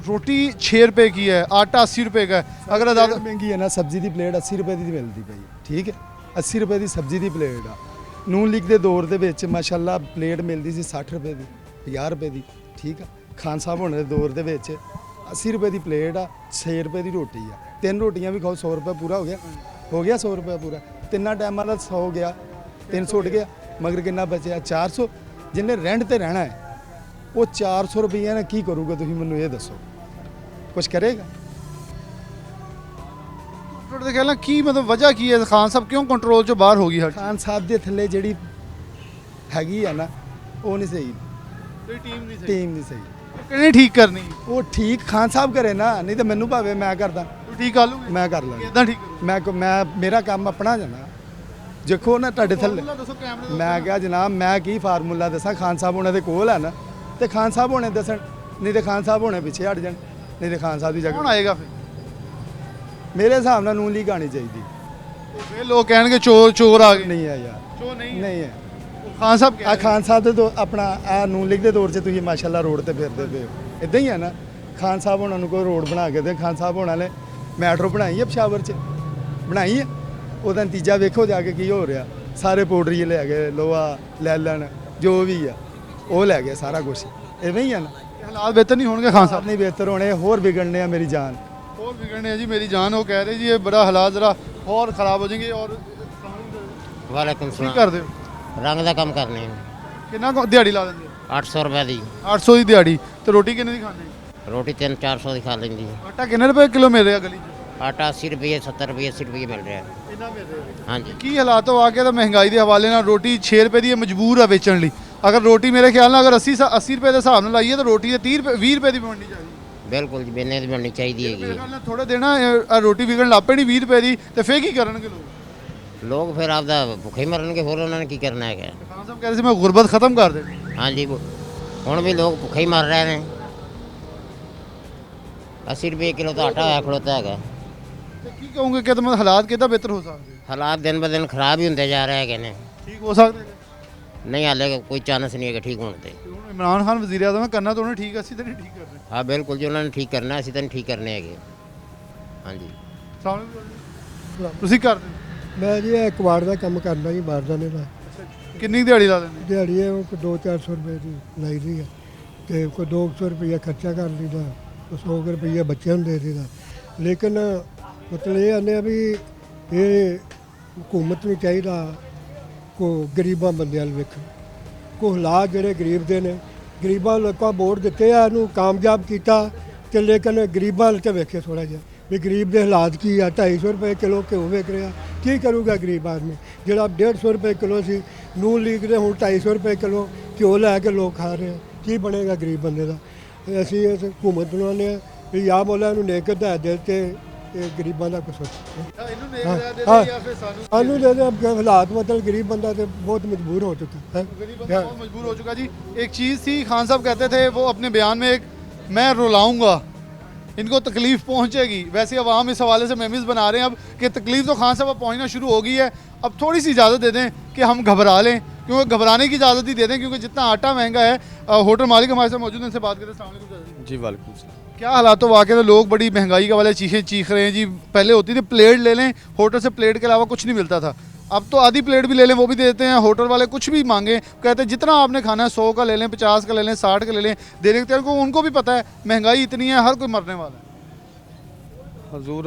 रोटी 6 रुपए की है, आटा 80 रुपए का है। अगर प्लेट ज़्यादा महंगी है ना, सब्जी की प्लेट 80 रुपये की मिलती पई, ठीक है। 80 रुपये की सब्जी की प्लेट आ। नून लीग के दौर ਦੇ ਵਿੱਚ ਮਾਸ਼ਾਅੱਲਾ ਪਲੇਟ ਮਿਲਦੀ ਸੀ 60 ਰੁਪਏ ਦੀ, 50 ਰੁਪਏ ਦੀ, ਠੀਕ ਆ। ਖਾਨ ਸਾਹਿਬ ਹੋਣੇ ਦੇ ਦੌਰ ਦੇ ਵਿੱਚ 80 ਰੁਪਏ ਦੀ ਪਲੇਟ ਆ, 6 ਰੁਪਏ ਦੀ ਰੋਟੀ ਆ। 3 ਰੋਟੀਆਂ ਵੀ ਖਾਓ 100 ਰੁਪਏ ਪੂਰਾ ਹੋ ਗਿਆ 100 ਰੁਪਏ ਪੂਰਾ। ਤਿੰਨਾਂ ਟਾਈਮਾਂ ਦਾ 100 ਗਿਆ, 300 ਉੱਡ ਗਿਆ, ਮਗਰ ਕਿੰਨਾ ਬਚਿਆ 400। ਜਿਹਨੇ ਰੈਂਟ ਤੇ ਰਹਿਣਾ ਹੈ ਉਹ 400 ਰੁਪਏ ਨਾਲ ਕੀ ਕਰੂਗਾ? ਤੁਸੀਂ ਮੈਨੂੰ ਇਹ ਦੱਸੋ, ਕੁਝ ਕਰੇਗਾ? ਤੁਹਾਡੇ ਖਿਆਲ ਨਾਲ ਕੀ ਮਤਲਬ ਵਜ੍ਹਾ ਕੀ ਹੈ? ਖਾਨ ਸਾਹਿਬ ਕਿਉਂ ਕੰਟਰੋਲ ਚੋਂ ਬਾਹਰ ਹੋ ਗਈ ਹਰ ਖਾਨ ਸਾਹਿਬ ਦੇ ਥੱਲੇ ਜਿਹੜੀ ਹੈਗੀ ਆ ਨਾ ਉਹ ਨਹੀਂ ਸਹੀ, ਕੋਈ ਟੀਮ ਨਹੀਂ ਟੀਮ ਨਹੀਂ ਸਹੀ। ਕਿਹਨੇ ਠੀਕ ਕਰਨੀ? ਉਹ ਠੀਕ ਖਾਨ ਸਾਹਿਬ ਕਰੇ ਨਾ, ਨਹੀਂ ਤਾਂ ਮੈਨੂੰ ਭਾਵੇਂ ਮੈਂ ਕਰਦਾ, ਤੂੰ ਠੀਕ ਕਰ ਲੂਗੇ? ਮੈਂ ਕਰ ਲਾਂਗਾ। ਕਿੱਦਾਂ ਠੀਕ ਕਰੂ? ਮੈਂ ਮੇਰਾ ਕੰਮ ਆਪਣਾ ਜਾਣਾ। ਦੇਖੋ ਨਾ ਤੁਹਾਡੇ ਥੱਲੇ ਫਾਰਮੂਲਾ ਦੱਸੋ ਕੈਮਰੇ ਦਾ। ਮੈਂ ਕਿਹਾ ਜਨਾਬ ਮੈਂ ਕੀ ਫਾਰਮੂਲਾ ਦੱਸਾਂ? ਖਾਨ ਸਾਹਿਬ ਉਹਨਾਂ ਦੇ ਕੋਲ ਆ ਨਾ, ਤੇ ਖਾਨ ਸਾਹਿਬ ਹੋਣੇ ਦੱਸਣ, ਨਹੀਂ ਤੇ ਖਾਨ ਸਾਹਿਬ ਹੋਣੇ ਪਿੱਛੇ ਹਟ ਜਾਣ, ਨਹੀਂ ਤੇ ਖਾਨ ਸਾਹਿਬ ਦੀ ਕੌਣ ਜਗ੍ਹਾ ਆਏਗਾ ਫਿਰ? ਮੇਰੇ ਹਿਸਾਬ ਨਾਲ ਨੂਨ ਲੀਗ ਆਣੀ ਚਾਹੀਦੀ। ਫਿਰ ਲੋਕ ਕਹਿਣਗੇ ਚੋਰ ਚੋਰ ਆ ਗਏ। ਨਹੀਂ ਹੈ ਯਾਰ, ਚੋਰ ਨਹੀਂ ਨਹੀਂ ਹੈ। ਖਾਨ ਸਾਹਿਬ ਆ ਖਾਨ ਸਾਹਿਬ ਦੇ ਆਪਣਾ ਆ ਨੂਨ ਲੀਗ ਦੇ ਦੌਰ 'ਚ ਤੁਸੀਂ ਮਾਸ਼ਾਅੱਲਾ ਰੋਡ ਤੇ ਫਿਰਦੇ ਪਏ ਹੋ, ਇਦਾਂ ਹੀ ਆ ਨਾ। ਖਾਨ ਸਾਹਿਬ ਉਹਨਾਂ ਨੂੰ ਕੋਈ ਰੋਡ ਬਣਾ ਕੇ ਦੇ। ਖਾਨ ਸਾਹਿਬ ਹੋਣਾ ਨੇ ਮੈਟਰੋ ਬਣਾਈ ਹੈ ਪਸ਼ਾਵਰ 'ਚ, ਬਣਾਈ ਹੈ। ਉਹਦਾ ਨਤੀਜਾ ਵੇਖੋ ਜਾ ਕੇ ਕੀ ਹੋ ਰਿਹਾ। ਸਾਰੇ ਪੋਡਰੀ ਲੈ ਗਏ, ਲੋਹਾ ਲੈ ਲੈਣ, ਜੋ ਵੀ ਆ ਉਹ ਲੈ ਗਏ ਸਾਰਾ ਕੁਝ। ਇਵੇਂ ਹੀ ਆ ਨਾ। ਹਾਲਾਤ ਬਿਹਤਰ ਨਹੀਂ ਹੋਣਗੇ ਖਾਨ ਸਾਹਿਬ नहीं बेहतर होने और बिगड़ने हैं मेरी जान। और बिगड़ने हैं जी मेरी जान। वो कह रहे जी ये बड़ा हालात ज़रा और ख़राब हो जाएंगे। और ਵਾਲੇਕੁਮ ਕੀ ਸਲਾਮ। ਕਰਦੇ ਹੋ? ਰੰਗ ਦਾ ਕੰਮ ਕਰਨੇ ਆ। ਕਿੰਨਾ ਕੁ ਦਿਹਾੜੀ ਲਾ ਦਿੰਦੇ 800 ਰੁਪਏ ਦੀ 800 ਦੀ ਦਿਹਾੜੀ ਤੇ ਰੋਟੀ ਕਿੰਨੇ ਦੀ ਖਾਂਦੇ? ਰੋਟੀ 300-400 ਦੀ ਖਾ ਲੈਂਦੀ ਹੈ। ਆਟਾ ਕਿੰਨੇ ਰੁਪਏ ਕਿਲੋ ਮਿਲ ਰਿਹਾ ਗਲੀ 'ਚ? ਆਟਾ 80 ਰੁਪਏ 70 ਰੁਪਏ 80 ਰੁਪਏ ਮਿਲ ਰਿਹਾ ਹੈ। ਇੰਨਾ ਮਿਲ ਰਿਹਾ। ਹਾਂਜੀ ਕੀ ਹਾਲਾਤ ਹੋ ਆ ਕੇ ਤਾਂ ਮਹਿੰਗਾਈ ਦੇ ਹਵਾਲੇ ਨਾਲ ਰੋਟੀ 6 ਰੁਪਏ ਦੀ ਇਹ ਮਜਬੂਰ ਆ ਵੇਚਣ ਲਈ। ਅਗਰ ਰੋਟੀ ਮੇਰੇ ਖਿਆਲ ਨਾਲ ਅਗਰ 80 ਰੁਪਏ ਦੇ ਹਿਸਾਬ ਨਾਲ ਲਾਈਏ ਤਾਂ ਰੋਟੀ ਦੇ 30 ਰੁਪਏ 20 ਰੁਪਏ ਦੀ ਬਣਨੀ ਚਾਹੀਦੀ। ਬਿਲਕੁਲ ਜੀ ਬੇਨੇ ਦੀ ਬਣਨੀ ਚਾਹੀਦੀ ਹੈਗੀ ਮੇਰੇ ਹੈ। ਖਿਆਲ ਨਾਲ ਥੋੜੇ ਦੇਣਾ ਰੋਟੀ ਵਿਕਣ ਲੱਪੇ ਨਹੀਂ 20 ਰੁਪਏ ਦੀ ਤੇ ਫੇਰ ਕੀ ਕਰਨਗੇ ਲੋਕ? ਲੋਕ ਫਿਰ ਆਪਦਾ ਭੁੱਖੇ ਹੀ ਮਰਨਗੇ, ਹੋਰ ਉਹਨਾਂ ਨੇ ਕੀ ਕਰਨਾ ਹੈਗਾ। ਖਾਨ ਸਾਹਿਬ ਕਹਿੰਦੇ ਸੀ ਮੈਂ ਗੁਰਬਤ ਖਤਮ ਕਰ ਦੇਣੀ। ਹਾਂਜੀ ਹੁਣ ਵੀ ਲੋਕ ਭੁੱਖੇ ਹੀ ਮਰ ਰਹੇ ਨੇ। 80 ਰੁਪਏ ਕਿਲੋ ਤਾਂ ਆਟਾ ਹੋਇਆ ਖੜੋਤਾ ਹੈਗਾ। ਤੇ ਕੀ ਕਹੋਗੇ ਕਿ ਤਾਂ ਹਾਲਾਤ ਕਿੱਦਾਂ ਬਿਹਤਰ ਹੋ ਸਕਦੇ? ਹਾਲਾਤ ਦਿਨ ਬ ਦਿਨ ਖਰਾਬ ਹੀ ਹੁੰਦੇ ਜਾ ਰਹੇ ਹੈਗੇ ਨੇ। ਠੀਕ ਹੋ ਸਕਦੇ ਨੇ? ਨਹੀਂ ਹਾਲੇ ਕੋਈ ਚਾਂਸ ਨਹੀਂ ਹੈਗਾ ਠੀਕ ਹੋਣ ਤੇ। ਤੇ ਹੁਣ ਇਮਰਾਨ ਖਾਨ ਵਜ਼ੀਰ ਆਜ਼ਮ ਕਰਨਾ ਤਾਂ ਉਹਨੇ ਠੀਕ, ਅਸੀਂ ਤਾਂ ਨਹੀਂ ਠੀਕ ਕਰ ਰਹੇ। ਹਾਂ ਬਿਲਕੁਲ ਜੀ ਉਹਨਾਂ ਨੇ ਠੀਕ ਕਰਨਾ, ਅਸੀਂ ਤਾਂ ਨਹੀਂ ਠੀਕ ਕਰਨੇ ਹੈਗੇ। ਹਾਂਜੀ ਸਾਹਮਣੇ ਤੁਸੀਂ ਕਰਦੇ ਹੋ? मैं जी ਇਹ ਕਬਾੜ ਦਾ ਕੰਮ ਕਰਦਾ ਜੀ ਬਾਰਦਾਨੇ ਦਾ। ਕਿੰਨੀ ਕੁ ਦਿਹਾੜੀ ਲਾ ਦਿੰਦੇ? ਦਿਹਾੜੀ ਹੈ ਉਹ 200-400 ਰੁਪਏ ਦੀ ਲਾਈ ਦੀ ਹੈ ਤੇ ਕੋਈ 200 ਰੁਪਏ ਖਰਚਾ ਕਰ ਲਈਦਾ, 100 ਰੁਪਏ ਬੱਚਿਆਂ ਨੂੰ ਦੇ ਦੇਈਦਾ। ਲੇਕਿਨ ਮਤਲਬ ਇਹ ਆਨੇ ਆ ਵੀ ਇਹ ਹਕੂਮਤ ਨੂੰ ਚਾਹੀਦਾ ਕੋ ਗਰੀਬਾਂ ਬੰਦਿਆਂ ਨੂੰ ਵੇਖਣ, ਕੋ ਹਾਲਾਤ ਜਿਹੜੇ ਗਰੀਬ ਦੇ ਨੇ, ਗਰੀਬਾਂ ਲੋਕਾਂ ਵੋਟ ਦਿੱਤੇ ਆ, ਇਹਨੂੰ ਕਾਮਯਾਬ ਕੀਤਾ ਤੇ ਲੇਕਿਨ ਗਰੀਬਾਂ ਵੱਲ ਤੇ ਵੇਖੇ ਥੋੜਾ ਜਿਹਾ ਵੀ ਗਰੀਬ ਦੇ ਹਾਲਾਤ ਕੀ ਆ। 250 ਰੁਪਏ ਕਿਲੋ ਘਿਓ ਵਿਕ ਰਿਹਾ, ਕੀ ਕਰੂਗਾ ਗਰੀਬ ਆਦਮੀ? ਜਿਹੜਾ 150 ਰੁਪਏ ਕਿਲੋ ਸੀ ਨੂਨ ਲੀਗ ਦੇ, ਹੁਣ 250 ਰੁਪਏ ਕਿਲੋ ਘਿਓ ਲੈ ਕੇ ਲੋਕ ਖਾ ਰਹੇ ਆ। ਕੀ ਬਣੇਗਾ ਗਰੀਬ ਬੰਦੇ ਦਾ? ਅਸੀਂ ਇਸ ਹਕੂਮਤ ਨੂੰ ਆਨੇ ਆ ਵੀ ਯਾ ਮੌਲਾ ਨੂੰ ਨੇਕ ਹਦਾਇਤ ਦੇ ਤੇ ਇਹ ਗਰੀਬਾਂ ਦਾ ਕੁਛ ਸੋਚੋ। ਇਹਨੂੰ ਦੇ ਹਾਂ, ਦੇ ਹਾਂ। ਜਾਂ ਫਿਰ ਸਾਨੂੰ ਸਾਨੂੰ ਦੇ ਦੇ ਅੱਗੇ ਹਾਲਾਤ ਮਤਲਬ गरीब बंदा तो बहुत मजबूर हो चुका है। गरीब बंदा बहुत मजबूर हो चुका जी। एक चीज़ थी, खान साहब कहते थे वो अपने बयान में एक, मैं रुलाऊंगा, इनको तकलीफ पहुंचेगी। वैसे अवाम इस हवाले से मेमिज़ बना रहे हैं अब कि तकलीफ तो खान साहब अब पहुंचना शुरू हो गई है। अब थोड़ी सी इजाज़त दे दें कि हम घबरा लें, क्योंकि घबराने की इजाज़त ही दे दें, क्योंकि जितना आटा महंगा है। होटल मालिक हमारे साथ मौजूद हैं, उनसे बात करते हैं। अस्सलाम वालेकुम जी वालेकुम सलाम। क्या हालात तो वाकई तो लोग बड़ी महंगाई के वाले चीखें चीख रहे हैं जी। पहले होती थी प्लेट ले लें, होटल से प्लेट के अलावा कुछ नहीं मिलता था। अब तो आधी प्लेट भी ले लें वो भी दे देते हैं। होटल वाले कुछ भी मांगे कहते हैं जितना आपने खाना है 100 का ले लें, 50 का ले लें, 60 का ले लें, देने के तैयार। उनको भी पता है महंगाई इतनी है, हर कोई मरने वाला है। ਹਜ਼ੂਰ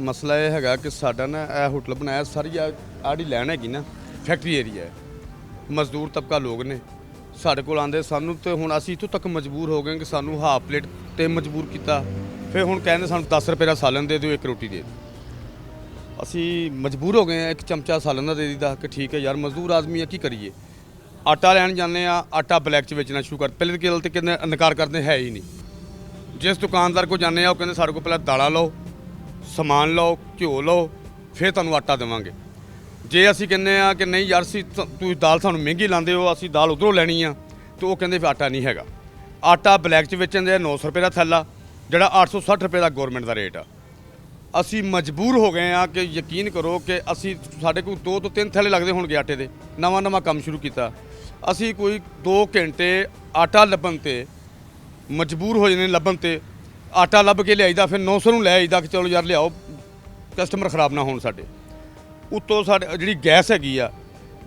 ਮਸਲਾ ਇਹ ਹੈਗਾ ਕਿ ਸਾਡਾ ਨਾ ਇਹ ਹੋਟਲ ਬਣਾਇਆ ਸਾਰੀ ਆੜੀ ਲੈਣ ਹੈਗੀ ਨਾ ਫੈਕਟਰੀ ਏਰੀਆ ਹੈ, ਮਜ਼ਦੂਰ ਤਬਕਾ ਲੋਕ ਨੇ ਸਾਡੇ ਕੋਲ ਆਂਦੇ ਸਾਨੂੰ, ਤੇ ਹੁਣ ਅਸੀਂ ਇੱਥੋਂ ਤੱਕ ਮਜਬੂਰ ਹੋ ਗਏ ਕਿ ਸਾਨੂੰ ਹਾਫ ਪਲੇਟ ਤੇ ਮਜਬੂਰ ਕੀਤਾ। ਫਿਰ ਹੁਣ ਕਹਿੰਦੇ ਸਾਨੂੰ 10 ਰੁਪਏ ਦਾ ਸਾਲਨ ਦੇ ਦਿਓ, ਇੱਕ ਰੋਟੀ ਦੇ ਦਿਓ। ਅਸੀਂ ਮਜਬੂਰ ਹੋ ਗਏ ਆ, ਇੱਕ ਚਮਚਾ ਸਾਲਨ ਦਾ ਦੇ ਦਿੱਤਾ ਕਿ ਠੀਕ ਹੈ ਯਾਰ ਮਜ਼ਦੂਰ ਆਦਮੀ ਆ, ਕੀ ਕਰੀਏ। ਆਟਾ ਲੈਣ ਜਾਂਦੇ ਆ, ਆਟਾ ਬਲੈਕ 'ਚ ਵੇਚਣਾ ਸ਼ੁਰੂ ਕਰ। ਪਹਿਲੇ ਤਾਂ ਤੇ ਕਹਿੰਦੇ ਇਨਕਾਰ ਕਰਦੇ ਹੈ ਹੀ ਨਹੀਂ। ਜਿਸ ਦੁਕਾਨਦਾਰ ਕੋਲ ਜਾਂਦੇ ਆ ਉਹ ਕਹਿੰਦੇ ਸਾਡੇ ਕੋਲ ਪਹਿਲਾਂ ਦਾਲਾਂ ਲਓ, ਸਮਾਨ ਲਓ, ਘਿਓ ਲਓ, ਫਿਰ ਤੁਹਾਨੂੰ ਆਟਾ ਦੇਵਾਂਗੇ। ਜੇ ਅਸੀਂ ਕਹਿੰਦੇ ਆ ਕਿ ਨਹੀਂ ਯਾਰ ਤੁਸੀਂ ਦਾਲ ਸਾਨੂੰ ਮਹਿੰਗੀ ਲਾਉਂਦੇ ਹੋ, ਅਸੀਂ ਦਾਲ ਉਧਰੋਂ ਲੈਣੀ ਆ, ਤਾਂ ਉਹ ਕਹਿੰਦੇ ਫਿਰ ਆਟਾ ਨਹੀਂ ਹੈਗਾ। ਆਟਾ ਬਲੈਕ 'ਚ ਵੇਚਣ ਦੇ 900 ਰੁਪਏ ਦਾ ਥੈਲਾ, ਜਿਹੜਾ 860 ਰੁਪਏ ਦਾ ਗਵਰਨਮੈਂਟ ਦਾ ਰੇਟ ਆ। ਅਸੀਂ ਮਜਬੂਰ ਹੋ ਗਏ ਆ ਕਿ ਯਕੀਨ ਕਰੋ ਕਿ ਅਸੀਂ ਸਾਡੇ ਕੋਲ 2 ਤੋਂ 3 ਥੈਲੇ ਲੱਗਦੇ ਹੋਣਗੇ ਆਟੇ ਦੇ। ਨਵਾਂ ਕੰਮ ਸ਼ੁਰੂ ਕੀਤਾ ਅਸੀਂ, ਕੋਈ 2 ਘੰਟੇ ਆਟਾ ਲੱਭਣ ਤੇ ਮਜਬੂਰ ਹੋ ਜਾਂਦੇ ਲੱਭਣ ਤੇ। ਆਟਾ ਲੱਭ ਕੇ ਲਿਆਈਦਾ, ਫਿਰ 900 ਨੂੰ ਲੈ ਆਈਦਾ ਕਿ ਚਲੋ ਯਾਰ ਲਿਆਓ, ਕਸਟਮਰ ਖਰਾਬ ਨਾ ਹੋਣ ਸਾਡੇ। ਉੱਤੋਂ ਸਾਡੇ ਜਿਹੜੀ ਗੈਸ ਹੈਗੀ ਆ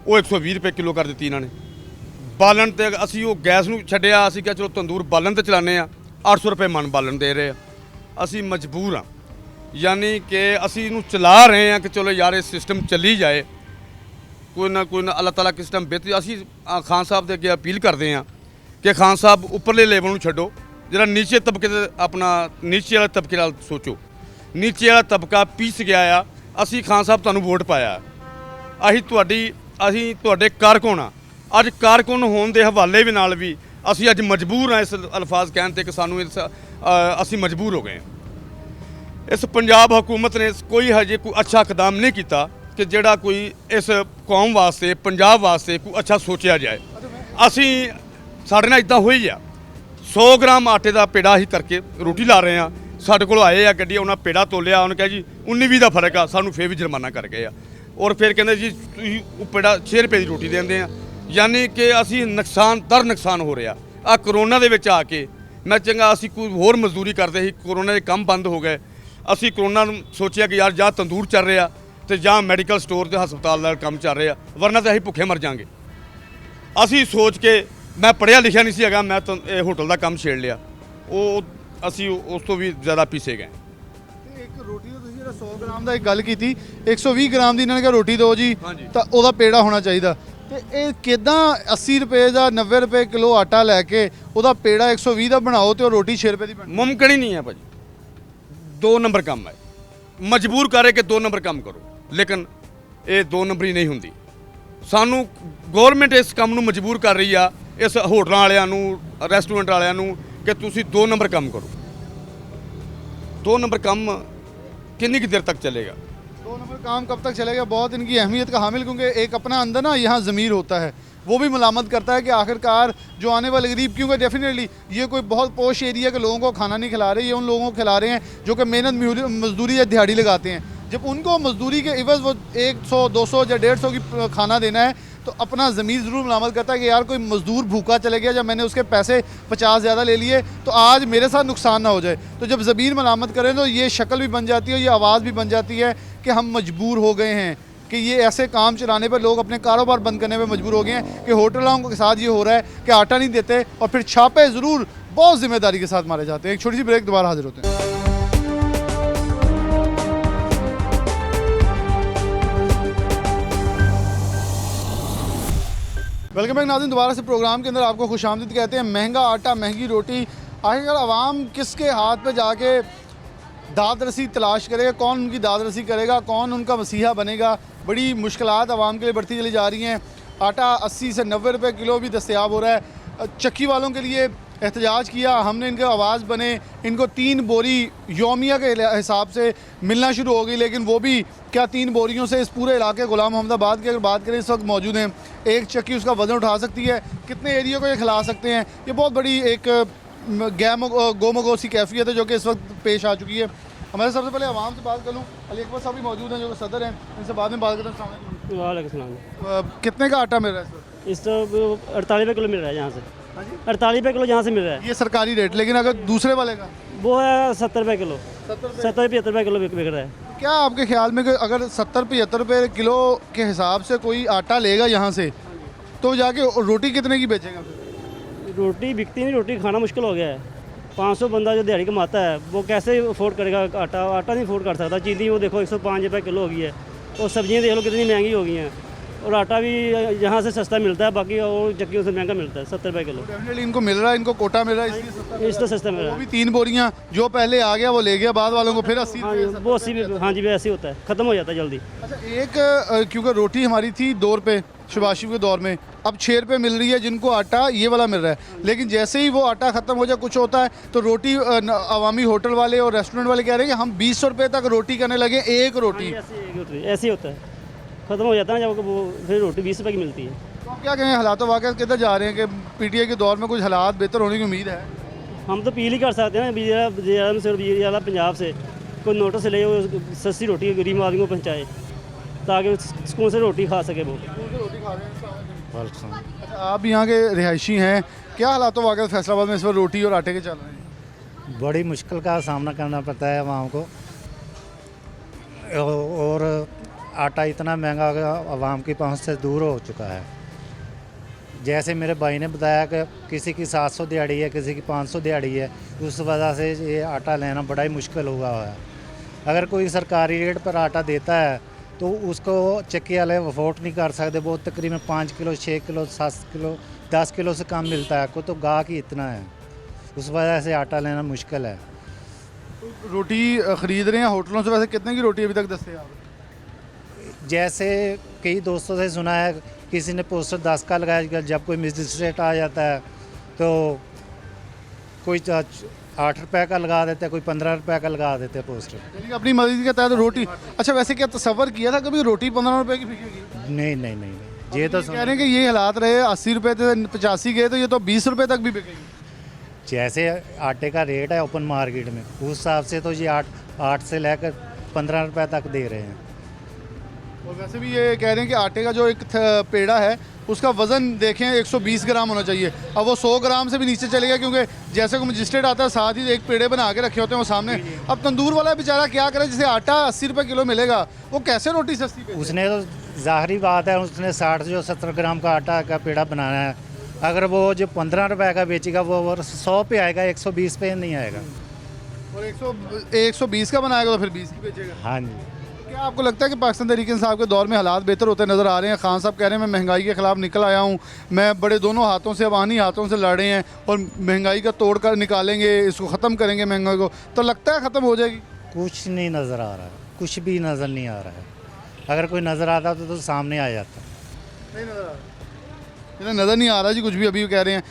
ਉਹ 120 ਰੁਪਏ ਕਿਲੋ ਕਰ ਦਿੱਤੀ ਇਹਨਾਂ ਨੇ। ਬਾਲਣ ਤੇ ਅਸੀਂ ਉਹ ਗੈਸ ਨੂੰ ਛੱਡਿਆ, ਅਸੀਂ ਕਿਹਾ ਚਲੋ ਤੰਦੂਰ ਬਾਲਣ ਤੇ ਚਲਾਉਂਦੇ ਆ, 800 ਰੁਪਏ ਮਣ ਬਾਲਣ ਦੇ ਰਹੇ ਆ। ਅਸੀਂ ਮਜਬੂਰ ਆ, ਯਾਨੀ ਕਿ ਅਸੀਂ ਇਹਨੂੰ ਚਲਾ ਰਹੇ ਆ ਕਿ ਚਲੋ ਯਾਰ ਇਹ ਸਿਸਟਮ ਚੱਲੀ ਜਾਏ, ਕੋਈ ਨਾ ਅੱਲਾਹ ਤਾਲਾ ਕਿਸ ਟਾਈਮ ਬਿਹਤਰ। ਅਸੀਂ ਖਾਨ ਸਾਹਿਬ ਦੇ ਅੱਗੇ ਅਪੀਲ ਕਰਦੇ ਆ ਕਿ ਖਾਨ ਸਾਹਿਬ ਉੱਪਰਲੇ ਲੈਵਲ ਨੂੰ ਛੱਡੋ, ਜਿਹੜਾ ਨੀਚੇ ਤਬਕੇ ਦੇ ਆਪਣਾ ਨੀਚੇ ਵਾਲੇ ਤਬਕੇ ਨਾਲ ਸੋਚੋ। ਨੀਚੇ ਵਾਲਾ ਤਬਕਾ ਪੀਸ ਗਿਆ ਆ। ਅਸੀਂ ਖਾਨ ਸਾਹਿਬ ਤੁਹਾਨੂੰ ਵੋਟ ਪਾਇਆ, ਅਸੀਂ ਤੁਹਾਡੇ ਕਾਰਕੁਨ ਆ। ਅੱਜ ਕਾਰਕੁਨ ਹੋਣ ਦੇ ਹਵਾਲੇ ਵੀ ਨਾਲ ਵੀ ਅਸੀਂ ਅੱਜ ਮਜਬੂਰ ਆ ਇਸ ਅਲਫਾਜ਼ ਕਹਿਣ ਤੇ ਕਿ ਸਾਨੂੰ ਅਸੀਂ ਮਜਬੂਰ ਹੋ ਗਏ। ਇਸ ਪੰਜਾਬ ਹੁਕੂਮਤ ਨੇ ਕੋਈ ਹਜੇ ਕੋਈ ਅੱਛਾ ਇਕਦਾਮ ਨਹੀਂ ਕੀਤਾ ਕਿ ਜਿਹੜਾ ਕੋਈ ਇਸ ਕੌਮ ਵਾਸਤੇ, ਪੰਜਾਬ ਵਾਸਤੇ ਕੋਈ ਅੱਛਾ ਸੋਚਿਆ ਜਾਏ। ਅਸੀਂ ਸਾਡੇ ਨਾਲ ਇੱਦਾਂ ਹੋਈ ਆ, 100 ਗ੍ਰਾਮ ਆਟੇ ਦਾ ਪੇੜਾ ਹੀ ਕਰਕੇ ਰੋਟੀ ਲਾ ਰਹੇ ਆ। ਸਾਡੇ ਕੋਲ ਆਏ ਆ ਗੱਡੀ, ਉਹਨਾਂ ਪੇੜਾ ਤੋਲਿਆ, ਉਹਨੇ ਕਿਹਾ ਜੀ 19-20 ਦਾ ਫਰਕ ਆ, ਸਾਨੂੰ ਫੇਰ ਵੀ ਜੁਰਮਾਨਾ ਕਰ ਗਏ ਆ। ਔਰ ਫਿਰ ਕਹਿੰਦੇ ਜੀ ਤੁਸੀਂ ਉਹ ਪੇੜਾ 6 ਰੁਪਏ ਦੀ ਰੋਟੀ ਦਿੰਦੇ ਆ। ਯਾਨੀ ਕਿ ਅਸੀਂ ਨੁਕਸਾਨ ਹੋ ਰਿਹਾ। ਆ ਕਰੋਨਾ ਦੇ ਵਿੱਚ ਆ ਕੇ ਮੈਂ ਚੰਗਾ ਅਸੀਂ ਕੋਈ ਹੋਰ ਮਜ਼ਦੂਰੀ ਕਰਦੇ ਸੀ, ਕਰੋਨਾ ਦੇ ਕੰਮ ਬੰਦ ਹੋ ਗਏ। ਅਸੀਂ ਕਰੋਨਾ ਨੂੰ ਸੋਚਿਆ ਕਿ ਯਾਰ ਜਾਂ ਤੰਦੂਰ ਚੱਲ ਰਿਹਾ ਤੇ ਜਾਂ ਮੈਡੀਕਲ ਸਟੋਰ ਤੇ ਹਸਪਤਾਲ ਦਾ ਕੰਮ ਚੱਲ ਰਿਹਾ, ਵਰਨਾ ਤਾਂ ਅਸੀਂ ਭੁੱਖੇ ਮਰ ਜਾਾਂਗੇ। ਅਸੀਂ ਸੋਚ ਕੇ, ਮੈਂ ਪੜ੍ਹਿਆ ਲਿਖਿਆ ਨਹੀਂ ਸੀ ਹੈਗਾ, ਮੈਂ ਇਹ ਹੋਟਲ ਦਾ ਕੰਮ ਛੇੜ ਲਿਆ। ਉਹ ਅਸੀਂ ਉਸ ਤੋਂ ਵੀ ਜ਼ਿਆਦਾ ਪੀਸੇ ਗਏ। ਤੇ ਇੱਕ ਰੋਟੀ ਦਾ ਤੁਸੀਂ ਜਿਹੜਾ 100 ਗ੍ਰਾਮ ਦਾ ਇੱਕ ਗੱਲ ਕੀਤੀ 120 ਗ੍ਰਾਮ ਦੀ ਇਹਨਾਂ ਨੇ ਕਿਹਾ ਰੋਟੀ ਦਿਓ ਜੀ ਹਾਂਜੀ। ਤਾਂ ਉਹਦਾ ਪੇੜਾ ਹੋਣਾ ਚਾਹੀਦਾ ਤੇ ਇਹ ਕਿਦਾਂ 80 ਰੁਪਏ ਦਾ 90 ਰੁਪਏ ਕਿਲੋ ਆਟਾ ਲੈ ਕੇ ਉਹਦਾ ਪੇੜਾ 120 ਦਾ ਬਣਾਓ ਤੇ ਉਹ ਰੋਟੀ 6 ਰੁਪਏ ਦੀ ਬਣੇ। ਮੁਮਕਿਨ ਹੀ ਨਹੀਂ ਹੈ ਭਾਜੀ, 2 ਨੰਬਰ ਕੰਮ ਹੈ। ਮਜਬੂਰ ਕਰੇ ਕਿ 2 ਨੰਬਰ ਕੰਮ ਕਰੋ, ਲੇਕਿਨ ਇਹ 2 ਨੰਬਰੀ ਨਹੀਂ ਹੁੰਦੀ। ਸਾਨੂੰ ਗਵਰਨਮੈਂਟ ਇਸ ਕੰਮ ਨੂੰ ਮਜਬੂਰ ਕਰ ਰਹੀ ਆ, ਇਸ ਹੋਟਲਾਂ ਵਾਲਿਆਂ ਨੂੰ, ਰੈਸਟੋਰੈਂਟ ਵਾਲਿਆਂ ਨੂੰ, ਕਿ ਤੁਸੀਂ 2 ਨੰਬਰ ਕੰਮ ਕਰੋ। 2 नंबर काम कितनी की देर तक चलेगा? 2 नंबर काम कब तक चलेगा? बहुत इनकी अहमियत का हामिल, क्योंकि एक अपना अंदर ना यहाँ ज़मीर होता है, वो भी मलामत करता है कि आखिरकार जो आने वाले गरीब, क्योंकि डेफिनेटली ये कोई बहुत पोश एरिया के लोगों को खाना नहीं खिला रहे, ये उन लोगों को खिला रहे हैं जो कि मेहनत मजदूरी या दिहाड़ी लगाते हैं। जब उनको मजदूरी के इवज़ वो 100, 200 या 150 की खाना देना है तो अपना ज़मीर ज़रूर मलामत करता है कि यार कोई मज़दूर भूखा चले गया, जब मैंने उसके पैसे 50 ज़्यादा ले लिए तो आज मेरे साथ नुकसान ना हो जाए। तो जब ज़मीर मलामत करें तो ये शक्ल भी बन जाती है, ये आवाज़ भी बन जाती है कि हम मजबूर हो गए हैं, कि ये ऐसे काम चलाने पर लोग अपने कारोबार बंद करने पर मजबूर हो गए हैं कि होटलों के साथ ये हो रहा है कि आटा नहीं देते और फिर छापे ज़रूर बहुत ज़िम्मेदारी के साथ मारे जाते हैं। एक छोटी सी ब्रेक, दोबारा हाजिर होते हैं। वेलकम बैक नाज़रीन, दोबारा से प्रोग्राम के अंदर आपको खुशामदीद कहते हैं। महंगा आटा, महंगी रोटी, आखिरकार आवाम किसके हाथ पे जाके दाद रसी तलाश करेगा? कौन उनकी दाद रसी करेगा? कौन उनका मसीहा बनेगा? बड़ी मुश्किलात आवाम के लिए बढ़ती चली जा रही हैं। आटा 80 से 90 रुपए किलो भी दस्तयाब हो रहा है। चक्की वालों के लिए एहतजाज किया हमने, इनके आवाज़ बने, इनको 3 बोरी योमिया के हिसाब से मिलना शुरू हो गई, लेकिन वो भी क्या 3 बोरियों से इस पूरे इलाके गुलाम मोहम्मदाबाद की अगर बात करें इस वक्त मौजूद हैं, एक चक्की उसका वज़न उठा सकती है, कितने एरिया को ये खिला सकते हैं? ये बहुत बड़ी एक गोमगो सी कैफियत है जो कि इस वक्त पेश आ चुकी है। हमारे सबसे पहले आवाम से बात कर लूँ, अली अकबर साहब भी मौजूद हैं जो कि सदर हैं, इनसे बाद में बात करते हैं। वालेकुम। कितने का आटा मिल रहा है इस वक्त? इस तो 48 रुपये किलो मिल रहा है यहाँ से, 48 रुपये किलो यहाँ से मिल रहा है। ये सरकारी रेट, लेकिन अगर दूसरे वाले का वो है 70 रुपये किलो, 70-75 रुपये किलो बिक रहा है। क्या आपके ख्याल में कि अगर 70-75 रुपये किलो के हिसाब से कोई आटा लेगा यहाँ से तो जाके रोटी कितने की बेचेगा? रोटी बिकती नहीं, रोटी खाना मुश्किल हो गया है। 500 बंदा जो दिहाड़ी कमाता है वो कैसे अफोर्ड करेगा? आटा नहीं अफोर्ड कर सकता। चीनी वो देखो 105 रुपये किलो हो गई है, और सब्जियाँ देख लो कितनी महंगी हो गई हैं, और आटा भी यहाँ से सस्ता मिलता है, बाकी और चक्कियों से महंगा मिलता है। 70 रुपये किलो डेफिनेटली इनको मिल रहा है, इनको कोटा मिल रहा है, इसलिए सस्ता मिल इस तो सस्ता मिल रहा रहा है। वो है। भी 3 बोरियाँ जो पहले आ गया वो ले गया, बाद वालों को फिर 80 हाँ वो 80 भी, हाँ जी वैसे ही होता है, ख़त्म हो जाता है जल्दी। अच्छा, एक क्योंकि रोटी हमारी थी 2 रुपये शबाशी के दौर में, अब 6 रुपये मिल रही है जिनको आटा ये वाला मिल रहा है, लेकिन जैसे ही वो आटा ख़त्म हो जाए कुछ होता है तो रोटी अवामी होटल वाले और रेस्टोरेंट वाले कह रहे हैं कि हम 20 रुपये तक रोटी करने लगे, एक रोटी। ऐसे ही होता है, ख़त्म हो जाता है जब वो फिर रोटी 20 रुपये की मिलती है। तो आप क्या कहें, हालात वाक़ किधर जा रहे हैं कि पीटीआई के दौर में कुछ हालात बेहतर होने की उम्मीद है? हम तो अपील ही कर सकते हैं बिजली से और बिजली वाला पंजाब से कोई नोटिस ले, वो सस्ती रोटी गरीब आदमी को पहुँचाए ताकि सुकून से रोटी खा सके वो। अच्छा, आप भी यहाँ के रिहायशी हैं, क्या हालात वाक़ फैसलाबाद में इस वक्त रोटी और आटे के चल रहे हैं? बड़ी मुश्किल का सामना करना पड़ता है आवाम को, और आटा इतना महंगा हो गया, आवाम की पहुंच से दूर हो चुका है। जैसे मेरे भाई ने बताया कि किसी की 700 दिहाड़ी है, किसी की 500 दिहाड़ी है, उस वजह से ये आटा लेना बड़ा ही मुश्किल हुआ है। अगर कोई सरकारी रेट पर आटा देता है तो उसको चक्की वाले अफोर्ड नहीं कर सकते, वो तकरीबन 5 किलो, 6 किलो, 7 किलो, 10 किलो से कम मिलता है, को तो गाहक ही इतना है, उस वजह से आटा लेना मुश्किल है। रोटी ख़रीद रहे हैं होटलों से, वैसे कितने की रोटी अभी तक दस्तयाब है? जैसे कई दोस्तों से सुना है, किसी ने पोस्टर 10 का लगाया, जब कोई मजिस्ट्रेट आ जाता है तो कोई 8 रुपए का लगा देते हैं, कोई 15 रुपए का लगा देते हैं पोस्टर। यानी कि अपनी मर्जी के तहत रोटी। अच्छा, वैसे क्या तसव्वुर किया था कभी रोटी 15 रुपए की बिकेगी? नहीं नहीं नहीं, नहीं। ये तो कह रहे हैं कि ये हालात रहे, 80 रुपए से 85 गए तो ये तो 20 रुपए तक भी बिकेगी। जैसे आटे का रेट है ओपन मार्केट में, उस हिसाब से तो ये 8 से लेकर 15 रुपए तक दे रहे हैं। और वैसे भी ये कह रहे हैं कि आटे का जो एक पेड़ा है उसका वज़न देखें 120 ग्राम होना चाहिए, अब वो 100 ग्राम से भी नीचे चले गया, क्योंकि जैसे कोई मजिस्ट्रेट आता है साथ ही एक पेड़े बना के रखे होते हैं वो सामने। अब तंदूर वाला बेचारा क्या करे, जिसे आटा 80 रुपये किलो मिलेगा वो कैसे रोटी सस्ती बेचे? उसने तो ज़ाहरी बात है, उसने 60 जो 70 ग्राम का आटा का पेड़ा बनाना है, अगर वो जो 15 रुपए का बेचेगा वो 100 पे आएगा, 120 पे नहीं आएगा। और 120 का बनाएगा तो फिर 20 की बेचेगा। हाँ जी। क्या आपको लगता है कि पाकिस्तान तहरीक इंसाफ के दौर में हालात बेहतर होते नज़र आ रहे हैं? खान साहब कह रहे हैं मैं महंगाई के खिलाफ निकल आया हूँ, मैं बड़े दोनों हाथों से अवानी हाथों से लड़ रहे हैं और महंगाई का तोड़ कर निकालेंगे, इसको ख़त्म करेंगे महंगाई को। तो लगता है ख़त्म हो जाएगी? कुछ नहीं नज़र आ रहा है, कुछ भी नज़र नहीं आ रहा है। अगर कोई नज़र आता तो सामने आ जाता। नहीं नज़र आ रहा, इन्हें नज़र नहीं आ रहा जी कुछ भी। अभी कह रहे हैं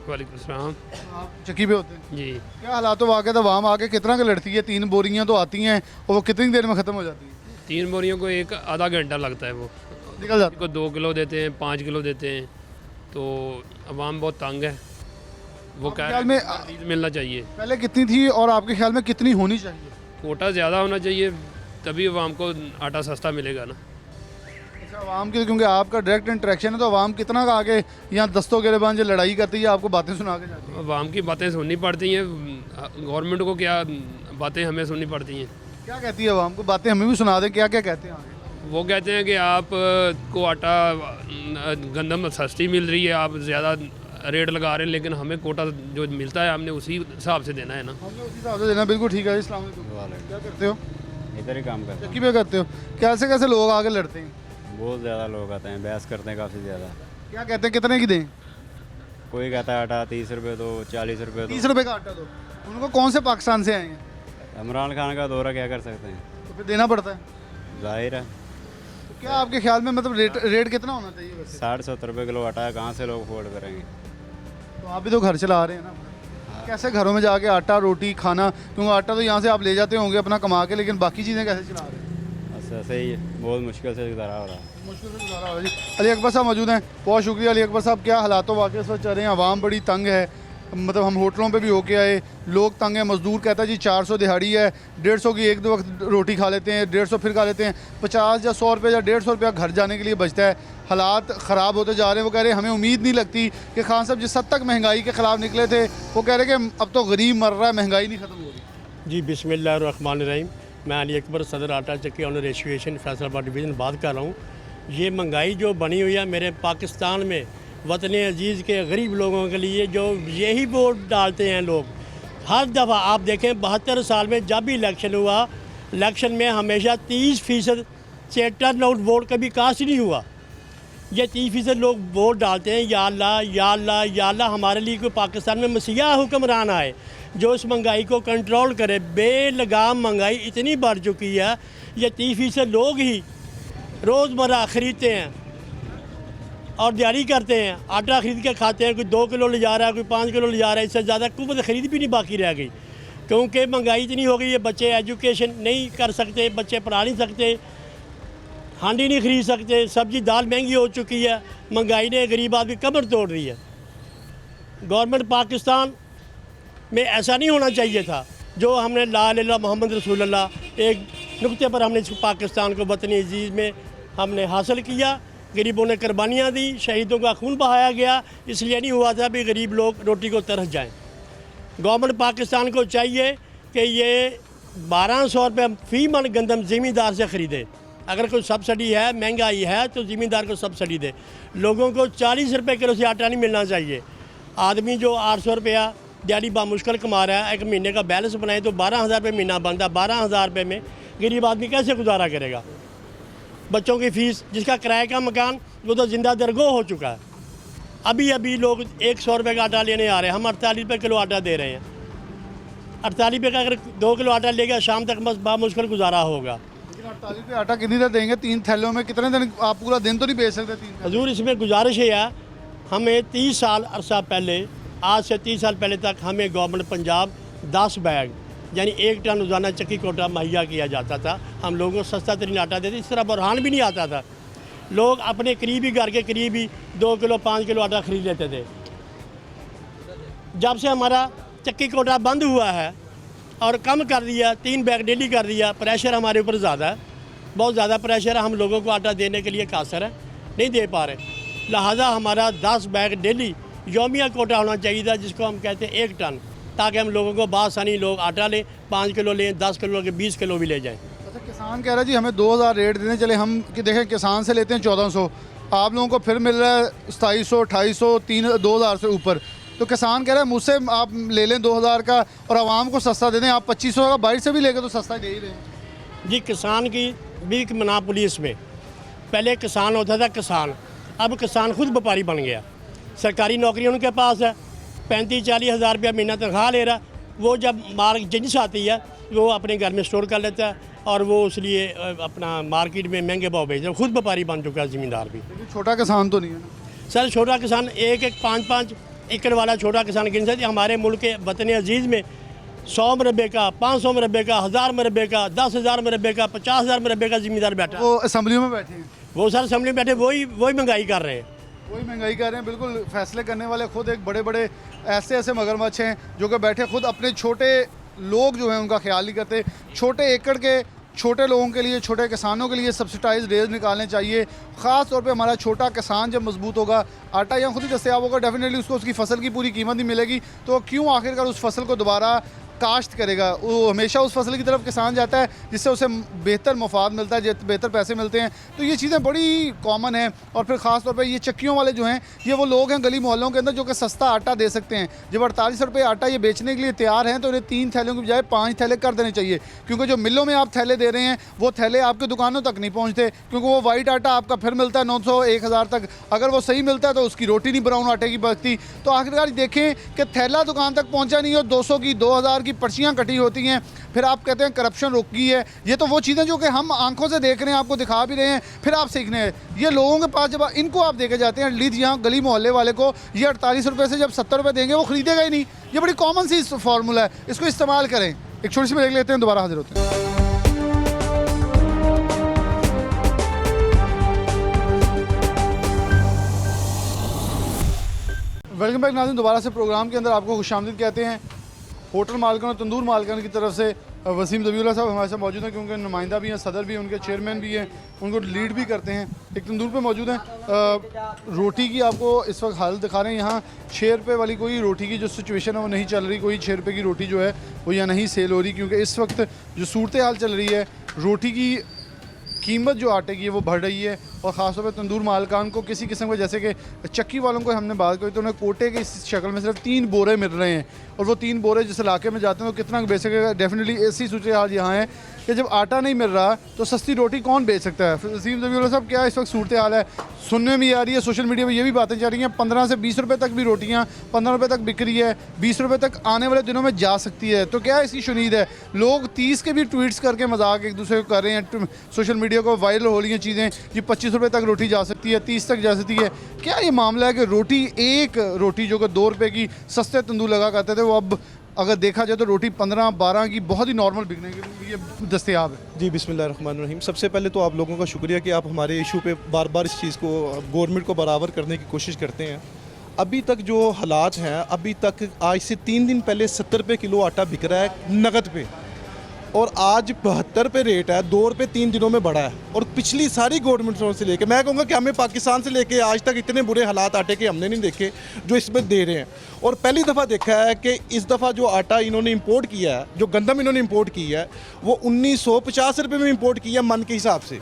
वालेकुम सलाम। आप चक्की पे होते हैं जी। क्या हालात वाक़ था? वाम आके कितना का लड़ती है? 3 बोरियाँ तो आती हैं और वो कितनी देर में ख़त्म हो जाती है? 3 बोरियों को एक आधा घंटा लगता है, वो निकल जाती को 2 किलो देते हैं, 5 किलो देते हैं, तो अवाम बहुत तंग है। वो कह ख्याल रहे में हैं खरीद मिलना चाहिए। पहले कितनी थी और आपके ख्याल में कितनी होनी चाहिए? कोटा ज़्यादा होना चाहिए, तभी अवाम को आटा सस्ता मिलेगा ना। अच्छा, आवाम के, क्योंकि आपका डायरेक्ट इंटरेक्शन है तो आवाम कितना का आगे यहाँ दस्तों गिरबान जो लड़ाई करती है आपको बातें सुना के जाती है? अवाम की बातें सुननी पड़ती हैं, गवर्नमेंट को क्या बातें हमें सुननी पड़ती हैं। क्या कहती है आवाम को? बातें हमें भी सुना दें, क्या क्या कहते हैं आगे? वो कहते हैं कि आप को आटा गंदम सस्ती मिल रही है, आप ज़्यादा रेट लगा रहे हैं, लेकिन हमें कोटा जो मिलता है हमने उसी हिसाब से देना है ना। हमने उसी हिसाब से देना। बिल्कुल ठीक है। अस्सलाम वालेकुम। क्या करते हो? इधर ही काम करते चक्की पे करते हो? कैसे कैसे लोग आगे लड़ते हैं? हैं। बहुत ज़्यादा लोग आते हैं, बहस करते हैं काफ़ी ज़्यादा। क्या कहते हैं कितने की दें? कोई कहता है आटा 30 रुपये दो, 40 रुपये 30 दो। रुपए का आटा दो। उनको कौन से पाकिस्तान से आए हैं? इमरान खान का दौरा, क्या कर सकते हैं, तो फिर देना पड़ता है। जाहिर है। तो क्या आपके ख्याल में मतलब रेट कितना होना चाहिए वैसे? 60-70 रुपये किलो आटा है, कहाँ से लोग अफोर्ड करेंगे। तो आप भी तो घर चला रहे हैं ना। कैसे घरों में जाके आटा रोटी खाना, क्योंकि आटा तो यहाँ से आप ले जाते होंगे अपना कमा के, लेकिन बाकी चीज़ें कैसे चला रहे हैं? बस ऐसे ही बहुत मुश्किल से गुजारा हो रहा है। मुश्किल से गुजारा हो रहा है जी। अली अकबर साहब मौजूद हैं, बहुत शुक्रिया अली अकबर साहब। क्या हालातों वाकई इस वक्त चल रहे हैं? आवाम बड़ी तंग है, मतलब हम होटलों पे भी होके आए, लोग तंग हैं। मजदूर कहता है जी 400 दिहाड़ी है, 150 की एक दो वक्त रोटी खा लेते हैं, 150 फिर खा लेते हैं, 50 या 100 रुपये या 150 रुपया घर जाने के लिए बचता है। हालात ख़राब होते जा रहे हैं। वो कह रहे हैं हमें उम्मीद नहीं लगती कि खान साहब जिस हद तक महंगाई के ख़िलाफ़ निकले थे, वो कह रहे हैं कि अब तो गरीब मर रहा है, महंगाई नहीं ख़त्म हो रही। जी बिस्मिल्लाहिर्रहमानिर्रहीम। मैं अली अकबर सदर आटा चक्की ऑनर एसोसिएशन फैसलाबाद डिवीज़न बात कर रहा हूँ। ये महंगाई जो बनी हुई है मेरे पाकिस्तान में वतन अजीज़ के गरीब लोगों के लिए, जो यही वोट डालते हैं लोग हर दफ़ा। आप देखें 72 साल में जब भी इलेक्शन हुआ, इलेक्शन में हमेशा 30% से टर्न आउट वोट कभी कास्ट नहीं हुआ। ये 30% लोग वोट डालते हैं, या अल्लाह या अल्लाह या अल्लाह हमारे लिए कोई पाकिस्तान में मसीहा हुक्मरान आए जो इस महंगाई को कंट्रोल करे। बेलगाम महंगाई इतनी बढ़ चुकी है, ये 30% लोग ही रोज़मर्रा ख़रीदते हैं और दिहाड़ी करते हैं, आटा ख़रीद के खाते हैं। कोई 2 किलो ले जा रहा है, कोई 5 किलो ले जा रहा है। इससे ज़्यादा कुव्वत ख़रीद भी नहीं बाकी रह गई, क्योंकि महंगाई इतनी हो गई है। बच्चे एजुकेशन नहीं कर सकते, बच्चे पढ़ा नहीं सकते, हांडी नहीं खरीद सकते, सब्ज़ी दाल महंगी हो चुकी है। महंगाई ने गरीब आदमी कमर तोड़ दी है। गवर्नमेंट पाकिस्तान में ऐसा नहीं होना चाहिए था। जो हमने ला इलाहा मोहम्मद रसूलुल्लाह एक नुक्ते पर हमने इस पाकिस्तान को वतन अजीज़ में हमने हासिल किया। गरीबों ने कुर्बानियाँ दी, शहीदों का खून बहाया गया। इसलिए नहीं हुआ था भी गरीब लोग रोटी को तरस जाएं। गवर्नमेंट पाकिस्तान को चाहिए कि ये 1200 रुपये फ़ी मन गंदम ज़मींदार से ख़रीदे। अगर कोई सब्सिडी है, महंगाई है, तो ज़मींदार को सब्सिडी दे। लोगों को 40 रुपये किलो से आटा नहीं मिलना चाहिए। आदमी जो 800 रुपया दिहाड़ी बामुश्किल कमा रहा है, एक महीने का बैलेंस बनाए तो 12,000 रुपये महीना बनता है। 12,000 रुपये में गरीब आदमी कैसे गुजारा करेगा? बच्चों की फ़ीस, जिसका किराए का मकान वो तो ज़िंदा दरगो हो चुका है। अभी अभी लोग 100 रुपये का आटा लेने आ रहे हैं, हम 48 रुपये किलो आटा दे रहे हैं। 48 रुपये का अगर 2 किलो आटा लेगा शाम तक बस बामुश्किल गुजारा होगा। 48 रुपये आटा कितनी देर देंगे? 3 थैलों में कितने दिन? आप पूरा दिन तो नहीं बेच सकते 3 थैले। हजूर इसमें गुजारिश है, हमें 30 साल अरसा पहले, आज से 30 साल पहले तक हमें गवर्नमेंट पंजाब 10 बैग यानी 1 टन रोज़ाना चक्की कोटा मुहैया किया जाता था। हम लोगों को सस्ता तरीन आटा देते, इस तरह बुरहान भी नहीं आता था। लोग अपने करीबी घर के करीब ही 2 किलो 5 किलो आटा ख़रीद लेते थे। जब से हमारा चक्की कोटा बंद हुआ है और कम कर दिया, 3 बैग डेली कर दिया, प्रेशर हमारे ऊपर ज़्यादा है, बहुत ज़्यादा प्रेशर है। हम लोगों को आटा देने के लिए कासर है, नहीं दे पा रहे। लिहाजा हमारा 10 बैग डेली यौमिया कोटा होना चाहिए था, जिसको हम कहते हैं 1 टन, ताकि हम लोगों को बासानी लोग आटा लें, 5 किलो लें, 10 किलो के 20 किलो भी ले जाएँ। अच्छा, किसान कह रहा है जी हमें 2000 रेट देने चले, हम कि देखें किसान से लेते हैं 1400, आप लोगों को फिर मिल रहा है 2700, 2800, 2000 से ऊपर। तो किसान कह रहे हैं मुझसे आप ले लें 2000 का और आवाम को सस्ता दे दें, आप 2500 का बाहर से भी लेकर तो सस्ता दे ही रहे हैं। जी, किसान की भी एक मोनोपोली इसमें। पहले किसान होता था किसान, अब किसान खुद व्यापारी बन गया। सरकारी नौकरी उनके पास है, 35-40 हज़ार रुपया महीना तनख्वाह ले रहा। वो जब माल जिनिस आती है वो अपने घर में स्टोर कर लेता है और वो इसलिए अपना मार्केट में महंगे भाव बेचता है। खुद व्यापारी बन चुका है ज़मींदार भी। छोटा किसान तो नहीं है ना सर, छोटा किसान 1-1, 5-5 एकड़ वाला छोटा किसान गिन सकते। हमारे मुल्क के वतन अजीज़ में 100 मरबे का, 500 मरबे का, 1000 मरबे का, 10,000 मरबे का, 50,000 मरबे का ज़मींदार बैठा। वो असेंबलियों में बैठे हैं, वो सर असेंबली में बैठे वही महंगाई कर रहे हैं। वही महंगाई कर रहे हैं। बिल्कुल, फैसले करने वाले खुद एक बड़े बड़े ऐसे मगरमच्छ हैं जो कि बैठे खुद अपने छोटे लोग जो हैं उनका ख्याल नहीं करते। छोटे एकड़ के छोटे लोगों के लिए, छोटे किसानों के लिए सब्सिडाइज रेट निकालने चाहिए। ख़ास तौर पे हमारा छोटा किसान जब मजबूत होगा, आटा यहाँ खुद ही दस्तयाब होगा, डेफिनेटली उसको उसकी फसल की पूरी कीमत नहीं मिलेगी, तो क्यों आखिरकार उस फसल को दोबारा काश्त करेगा। वो हमेशा उस फसल की तरफ किसान जाता है जिससे उसे बेहतर मुफाद मिलता है, बेहतर पैसे मिलते हैं। तो ये चीज़ें बड़ी कॉमन हैं। और फिर ख़ास तौर पे ये चक्कियों वाले जो हैं, ये वो लोग हैं गली मोहल्लों के अंदर जो कि सस्ता आटा दे सकते हैं। जब 48 रुपये आटा ये बेचने के लिए तैयार हैं तो उन्हें 3 थैलों की बजाय 5 थैले कर देने चाहिए, क्योंकि जो मिलों में आप थैले दे रहे हैं वो थैले आपकी दुकानों तक नहीं पहुँचते, क्योंकि वो वाइट आटा आपका फिर मिलता है 900, 1000 तक। अगर वो सही मिलता है तो उसकी रोटी नहीं ब्राउन आटे की बचती। तो आखिरकार देखें कि थैला दुकान तक पहुँचा नहीं और 200 की, 2000 की पर्चियाँ कटी होती हैं। फिर आप कहते हैं करप्शन रुकी है। ये तो वो चीज़ें जो कि हम आंखों से देख रहे हैं, आपको दिखा भी रहे हैं, फिर आप सीखने हैं। ये लोगों के पास जब इनको आप देके जाते हैं, एटलीस्ट यहाँ गली मोहल्ले वाले को ये 48 रुपये से जब 70 रुपये देंगे वो खरीदेगा ही नहीं। ये बड़ी कॉमन सी फार्मूला है, इसको इस्तेमाल करें। एक छोटी सी ब्रेक लेते हैं, दोबारा हाजिर होते हैं। वेलकम बैक नाज़रीन, दोबारा से प्रोग्राम के अंदर आपको खुशामदीद कहते हैं। होटल मालकान और तंदूर मालकान की तरफ से वसीम ज़बीउल्लाह साहब हमारे साथ मौजूद हैं, क्योंकि नुमाइंदा भी हैं, सदर भी हैं, उनके चेयरमैन भी हैं, उनको लीड भी करते हैं। एक तंदूर पे मौजूद हैं। रोटी की आपको इस वक्त हालत दिखा रहे हैं। यहाँ 6 रुपये वाली कोई रोटी की जो सिचुएशन है वो नहीं चल रही। कोई 6 रुपये की रोटी जो है वो यहाँ नहीं सेल हो रही, क्योंकि इस वक्त जो सूरत हाल चल रही है, रोटी की कीमत जो आटे की है वो बढ़ रही है। और ख़ास तौर पर तंदूर मालकान को किसी किस्म के, जैसे कि चक्की वालों को हमने बात करी तो उन्हें कोटे की इस शक्ल में सिर्फ 3 बोरे मिल रहे हैं, और वो 3 बोरे जिस इलाके में जाते हैं तो कितना बेच सकेगा। डेफिनेटली ऐसी सूरत हाल यहाँ है कि जब आटा नहीं मिल रहा तो सस्ती रोटी कौन बेच सकता है। वसीम ज़बीउल्लाह साहब, क्या इस वक्त सूरत हाल है? सुनने में आ रही है, सोशल मीडिया पर ये भी बातें चल रही हैं, 15 से 20 रुपये तक भी रोटियाँ 15 रुपये तक बिक रही है, 20 रुपये तक आने वाले दिनों में जा सकती है। तो क्या इसकी शुनीद है? लोग 30 के भी ट्वीट्स करके मजाक एक दूसरे को कर रहे हैं, सोशल मीडिया को वायरल हो रही हैं चीज़ें कि 25 रुपये तक रोटी जा सकती है, 30 तक जा सकती है। क्या ये मामला है कि रोटी, एक रोटी जो कि 2 रुपये की सस्ते तंदूर लगा करते थे, वो अब अगर देखा जाए तो रोटी 15-12 की बहुत ही नॉर्मल बिकने के लिए दस्तयाब है? जी, बिस्मिल्लाहिर्रहमानिर्रहीम। सबसे पहले तो आप लोगों का शुक्रिया कि आप हमारे इशू पे बार बार इस चीज़ को, गवर्नमेंट को बराबर करने की कोशिश करते हैं। अभी तक जो हालात हैं, अभी तक आज से 3 दिन पहले 70 रुपये किलो आटा बिक रहा है नगद पे, और आज 72 रुपये रेट है। 2 रुपये 3 दिनों में बढ़ा है। और पिछली सारी गवर्नमेंटों से लेके, मैं कहूँगा कि हमें पाकिस्तान से लेके आज तक इतने बुरे हालात आटे के हमने नहीं देखे जो इसमें दे रहे हैं। और पहली दफ़ा देखा है कि इस दफ़ा जो आटा इन्होंने इंपोर्ट किया है, जो गंदम इन्होंने इंपोर्ट की है, वो 1950 रुपये में इंपोर्ट किया मन के हिसाब से।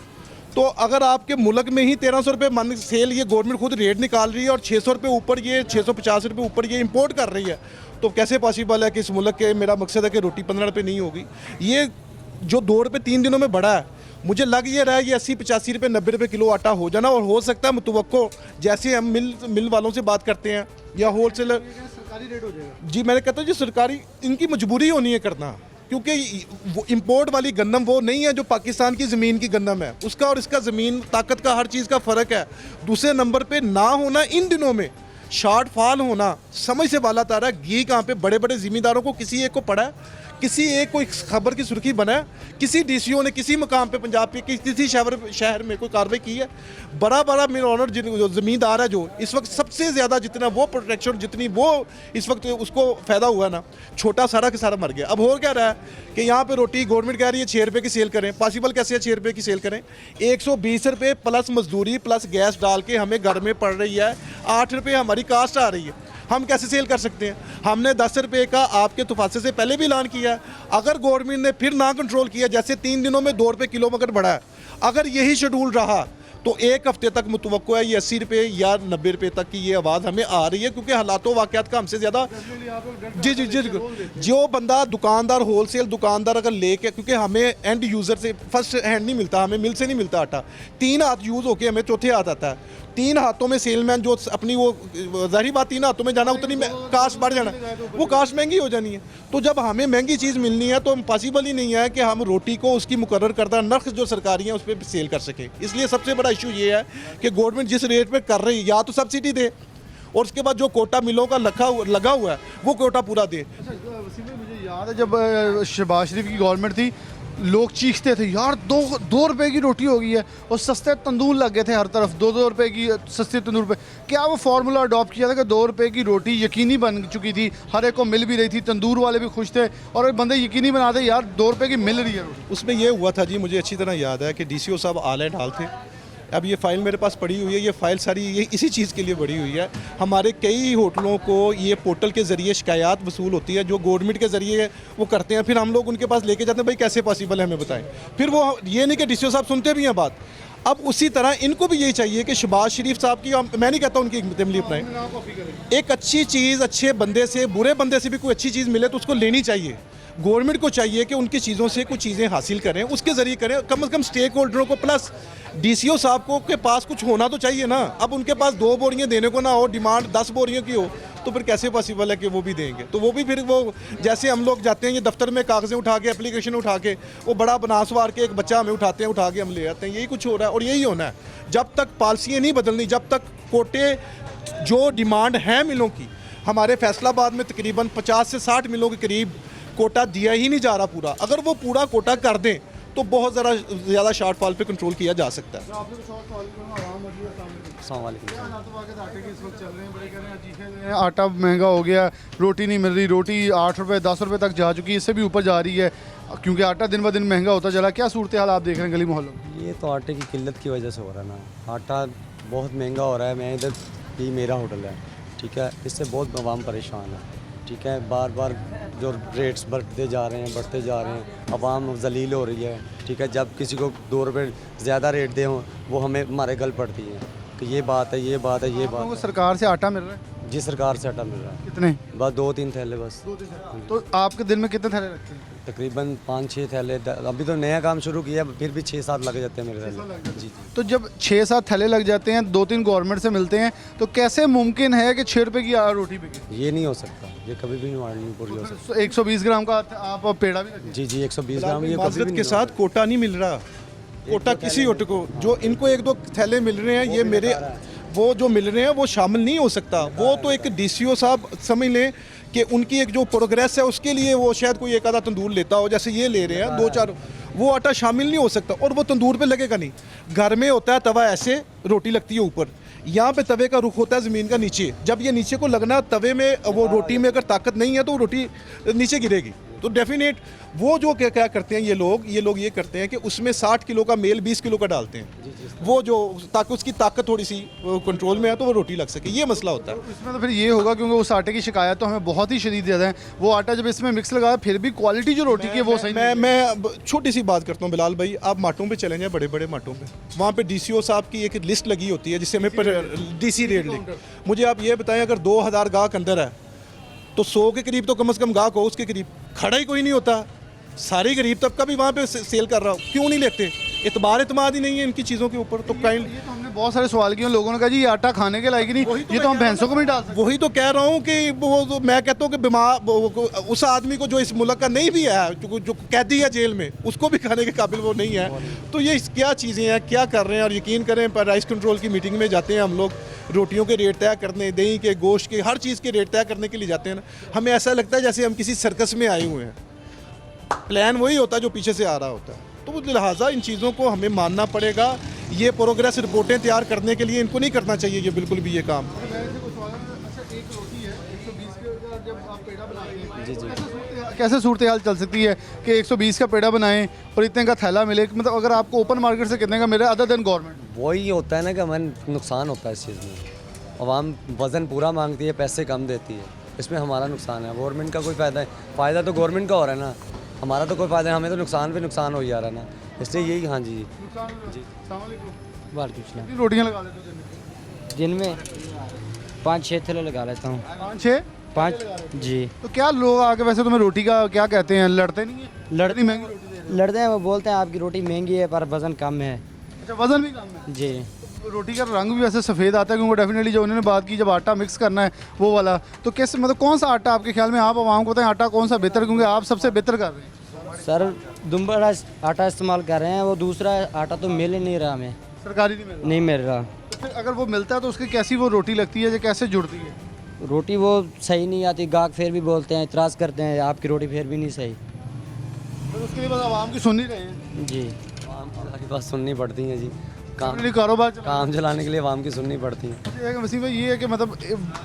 तो अगर आपके मुल्क में ही 1300 रुपये मन सेल ये गवर्नमेंट खुद रेट निकाल रही है और 600 रुपये ऊपर, ये 650 रुपये ऊपर ये इंपोर्ट कर रही है, तो कैसे पॉसिबल है कि इस मुल्क के, मेरा मकसद है कि रोटी 15 रुपये नहीं होगी। ये जो 2 रुपये 3 दिनों में बढ़ा है, मुझे लग ये रहा है ये 80-85 रुपये 90 रुपये किलो आटा हो जाना। और हो सकता है मुतवक्को, जैसे हम मिल वालों से बात करते हैं या होलसेलर, सरकारी रेट हो जाएगा। जी, मैंने कहता हूँ जी, सरकारी, इनकी मजबूरी होनी है करना, क्योंकि वो इंपोर्ट वाली गंदम वो नहीं है जो पाकिस्तान की ज़मीन की गंदम है। उसका और इसका ज़मीन ताकत का हर चीज़ का फ़र्क है। दूसरे नंबर पे ना होना, इन दिनों में शॉर्ट फॉल होना समझ से बाला तारा। घी कहाँ पे बड़े बड़े ज़मींदारों को किसी एक को पड़ा है, किसी एक को खबर की सुर्खी बना है, किसी डीसीओ ने किसी मकाम पे पंजाब के किसी शहर में कोई कार्रवाई की है? बड़ा मेरा ऑनर जो ज़मींदार है, जो इस वक्त सबसे ज़्यादा जितना वो प्रोटेक्शन, जितनी वो इस वक्त उसको फ़ायदा हुआ ना, छोटा सारा के सारा मर गया। अब हो क्या रहा है कि यहाँ पे रोटी गवर्नमेंट कह रही है 6 रुपये की सेल करें। पॉसिबल कैसे है 6 रुपये की सेल करें? 120 रुपये प्लस मजदूरी प्लस गैस डाल के हमें घर में पड़ रही है 8 रुपये हमारी कास्ट आ रही है। हम कैसे सेल कर सकते हैं? हमने 10 रुपये का आपके तुफासे से पहले भी ऐलान किया है। अगर गवर्नमेंट ने फिर ना कंट्रोल किया, जैसे 3 दिनों में 2 रुपये किलो अगर बढ़ा है, अगर यही शेड्यूल रहा तो एक हफ्ते तक मुतवक्को है ये 80 रुपये या 90 रुपये तक की ये आवाज़ हमें आ रही है, क्योंकि हालातों वाक़यात का हमसे ज़्यादा जी जो बंदा दुकानदार होलसेल दुकानदार अगर लेके, क्योंकि हमें एंड यूज़र से फर्स्ट हैंड नहीं मिलता, हमें मिल से नहीं मिलता आटा, 3 हाथ यूज़ होके हमें चौथे हाथ आता है। 3 हाथों में सेलमैन जो अपनी वो ज़ाहिर बात 3 हाथों में जाना उतनी कास्ट बढ़ जाना, वो कास्ट महंगी हो जानी है। तो जब हमें महंगी चीज़ मिलनी है तो पॉसिबल ही नहीं है कि हम रोटी को उसकी मुकर्रर करदा नर्ख जो सरकारी है उस पर सेल कर सकें। इसलिए सबसे बड़ा इशू ये है कि गवर्नमेंट जिस रेट पे कर रही है या तो सब्सिडी दे और उसके बाद जो कोटा मिलों का लगा हुआ है वो कोटा पूरा दे। मुझे याद है जब शहबाज शरीफ की गवर्नमेंट थी, लोग चीखते थे यार 2 रुपए की रोटी हो गई है, और सस्ते तंदूर लग गए थे हर तरफ, 2 रुपए की सस्ते तंदूर पे। क्या वो फार्मूला अडॉप्ट किया था कि 2 रुपए की रोटी यकीनी बन चुकी थी, हर एक को मिल भी रही थी, तंदूर वाले भी खुश थे और बंदे यकीनी बनाते यार 2 रुपए की मिल रही है रोटी। उसमें ये हुआ था जी, मुझे अच्छी तरह याद है कि DCO साहब आल एंड हाल थे। अब ये फ़ाइल मेरे पास पड़ी हुई है, ये फ़ाइल सारी ये इसी चीज़ के लिए पड़ी हुई है। हमारे कई होटलों को ये पोर्टल के ज़रिए शिकायत वसूल होती है, जो गवर्नमेंट के ज़रिए वो करते हैं, फिर हम लोग उनके पास लेके जाते हैं, भाई कैसे पॉसिबल है हमें बताएं। फिर वो ये नहीं कि DCO साहब सुनते भी हैं बात। अब उसी तरह इनको भी यही चाहिए कि शहबाज शरीफ साहब की, मैं नहीं कहता उनकी इमली अपनाएं, एक अच्छी चीज़ अच्छे बंदे से, बुरे बंदे से भी कोई अच्छी चीज़ मिले तो उसको लेनी चाहिए। गवर्नमेंट को चाहिए कि उनकी चीज़ों से कुछ चीज़ें हासिल करें, उसके ज़रिए करें, कम से कम स्टेक होल्डरों को, प्लस DCO साहब को के पास कुछ होना तो चाहिए ना। अब उनके पास 2 बोरियां देने को ना हो, डिमांड 10 बोरियों की हो, तो फिर कैसे पॉसिबल है कि वो भी देंगे। तो वो भी फिर वो जैसे हम लोग जाते हैं ये दफ्तर में कागज़ें उठा के, एप्लीकेशन उठा के, वो बड़ा बनासवार के एक बच्चा हमें उठाते हैं, उठा के हम ले आते हैं। यही कुछ हो रहा है और यही होना है जब तक पॉलिसियाँ नहीं बदलनी, जब तक कोटे जो डिमांड है मिलों की, हमारे फैसलाबाद में तकरीबन 50 से 60 मिलों के करीब कोटा दिया ही नहीं जा रहा पूरा। अगर वो पूरा कोटा कर दें तो बहुत ज़्यादा शॉर्टफॉल पे कंट्रोल किया जा सकता है। आटा महंगा हो गया, रोटी नहीं मिल रही, रोटी 8 रुपये 10 रुपये तक जा चुकी है, इससे भी ऊपर जा रही है क्योंकि आटा दिन ब दिन महंगा होता चला। क्या सूरत हाल आप देख रहे हैं गली मोहल्लों में? ये तो आटे की किल्लत की वजह से हो रहा है ना, आटा बहुत महंगा हो रहा है। मैं इधर ही मेरा होटल है, ठीक है, इससे बहुत आवाम परेशान है, ठीक है। बार बार जो रेट्स बढ़ते जा रहे हैं, आवाम जलील हो रही है, ठीक है। जब किसी को 2 रुपये ज़्यादा रेट दें वो हमें हमारे गल पड़ती है कि ये बात है। सरकार से आटा मिल रहा है? जी सरकार से आटा मिल रहा है। कितने? बस 2-3 थैले बस। तो आपके दिन में कितने थैले रखते हैं? तकरीबन 5-6 थैले। अभी तो नया काम शुरू किया, फिर भी 6-7 लग जाते हैं मेरे थैले। जी। तो जब 6-7 थैले लग जाते हैं, 2-3 गवर्नमेंट से मिलते हैं, तो कैसे मुमकिन है कि 6 रुपये की रोटी बिके? ये नहीं हो सकता, ये कभी भी नहीं पूरी हो सकती। तो 120 ग्राम का आप पेड़ा भी रखते हैं? जी 120 ग्राम। ये माजरत के साथ कोटा नहीं मिल रहा, कोटा किसी होटल को, जो इनको 1-2 थैले मिल रहे हैं, ये मेरे वो जो मिल रहे हैं वो शामिल नहीं हो सकता। वो तो एक DCO साहब समझ लें कि उनकी एक जो प्रोग्रेस है उसके लिए वो शायद कोई एक आधा तंदूर लेता हो, जैसे ये ले रहे हैं 2-4, वो आटा शामिल नहीं हो सकता और वो तंदूर पे लगेगा नहीं। घर में होता है तवा, ऐसे रोटी लगती है ऊपर, यहाँ पे तवे का रुख होता है ज़मीन का नीचे। जब ये नीचे को लगना, तवे में वो रोटी में अगर ताकत नहीं है तो रोटी नीचे गिरेगी। तो डेफिनेट वो जो क्या करते हैं ये लोग ये करते हैं कि उसमें 60 किलो का मेल 20 किलो का डालते हैं, वो जो ताकि उसकी ताकत थोड़ी सी कंट्रोल में है तो वो रोटी लग सके, ये मसला होता है। इसमें तो फिर ये होगा क्योंकि उस आटे की शिकायत तो हमें बहुत ही शदीद ज़्यादा है, वो आटा जब इसमें मिक्स लगा फिर भी क्वालिटी जो रोटी की है वो सही। मैं छोटी सी बात करता हूँ बिलाल भाई, आप माटों पे चले जाएं, बड़े बड़े माटों पे, वहाँ पे DCO साहब की एक लिस्ट लगी होती है जिससे हमें DC रेट लिख। मुझे आप ये बताएं, अगर 2000 गाहक अंदर है तो 100 के करीब तो कम से कम गाहक हो, उसके करीब खड़ा ही कोई नहीं होता। सारी गरीब तबका भी वहाँ पे सेल कर रहा हो, क्यों नहीं लेते? इतमाद ही नहीं है इनकी चीज़ों के ऊपर। तो काइंड ये तो हमने बहुत सारे सवाल किए, लोगों ने कहा जी ये आटा खाने के लायक नहीं, ये तो हम भैंसों को भी डाल सकते। वही तो कह रहा हूँ कि वो मैं कहता हूँ कि बीमार उस आदमी को जो इस मुल्क का नहीं भी है, जो कैदी है जेल में, उसको भी खाने के काबिल वो नहीं है। तो ये क्या चीज़ें हैं, क्या कर रहे हैं? और यकीन करें प्राइस कंट्रोल की मीटिंग में जाते हैं हम लोग, रोटियों के रेट तय करने, दही के, गोश्त के, हर चीज़ के रेट तय करने के लिए जाते हैं ना, हमें ऐसा लगता है जैसे हम किसी सर्कस में आए हुए हैं। प्लान वही होता है जो पीछे से आ रहा होता है। तो लिहाजा इन चीज़ों को हमें मानना पड़ेगा। ये प्रोग्रेस रिपोर्टें तैयार करने के लिए इनको नहीं करना चाहिए ये बिल्कुल भी ये काम। जी कैसे सूरत हाल चल सकती है कि 120 का पेड़ा बनाएं और इतने का थैला मिले? मतलब अगर आपको ओपन मार्केट से कितने का मिले अदर देन गवर्नमेंट? वही होता है ना कि हमें नुकसान होता है इस चीज़ में। आवाम वज़न पूरा मांगती है, पैसे कम देती है, इसमें हमारा नुकसान है। गवर्नमेंट का कोई फ़ायदा है? फ़ायदा तो गवर्नमेंट का हो रहा है ना, हमारा तो कोई फ़ायदा है, हमें तो नुकसान पे नुकसान हो जा रहा है ना, इसलिए यही। हाँ जी जी। वालेकुम सलाम। कितनी रोटियां लगा लेते हो दिन में? दिन में 5-6 थैले लगा लेता हूँ। 5-6? 5 जी। तो क्या लोग आके वैसे तुम्हें रोटी का क्या कहते हैं, लड़ते नहीं है? लड़ती महंगी रोटी दे रहे हैं। लड़ते हैं, वो बोलते हैं आपकी रोटी महंगी है पर वज़न कम है। अच्छा, वजन भी कम है? जी। तो रोटी का रंग भी वैसे सफ़ेद आता है, क्योंकि डेफिनेटली जो उन्होंने बात की जब आटा मिक्स करना है वो वाला, तो कैसे मतलब कौन सा आटा आपके ख्याल में, आप आवाम को बताएं आटा कौन सा बेहतर है, क्योंकि आप सबसे बेहतर कर रहे हैं। सर दुम्बा आटा इस्तेमाल कर रहे हैं, वो दूसरा आटा तो मिल ही नहीं रहा हमें। सरकारी नहीं मिल रहा? नहीं मिल रहा। तो फिर अगर वो मिलता है तो उसकी कैसी वो रोटी लगती है, जो कैसे जुड़ती है? रोटी वो सही नहीं आती, गाहक फिर भी बोलते हैं, इतराज़ करते हैं आपकी रोटी फिर भी नहीं सही। तो उसके लिए बस आवाम की सुन ही रहे हैं। जी। आवाम की बात सुननी पड़ती है जी, कारोबार काम चलाने के लिए आवाम की सुननी पड़ती है। वसीम भाई ये है कि मतलब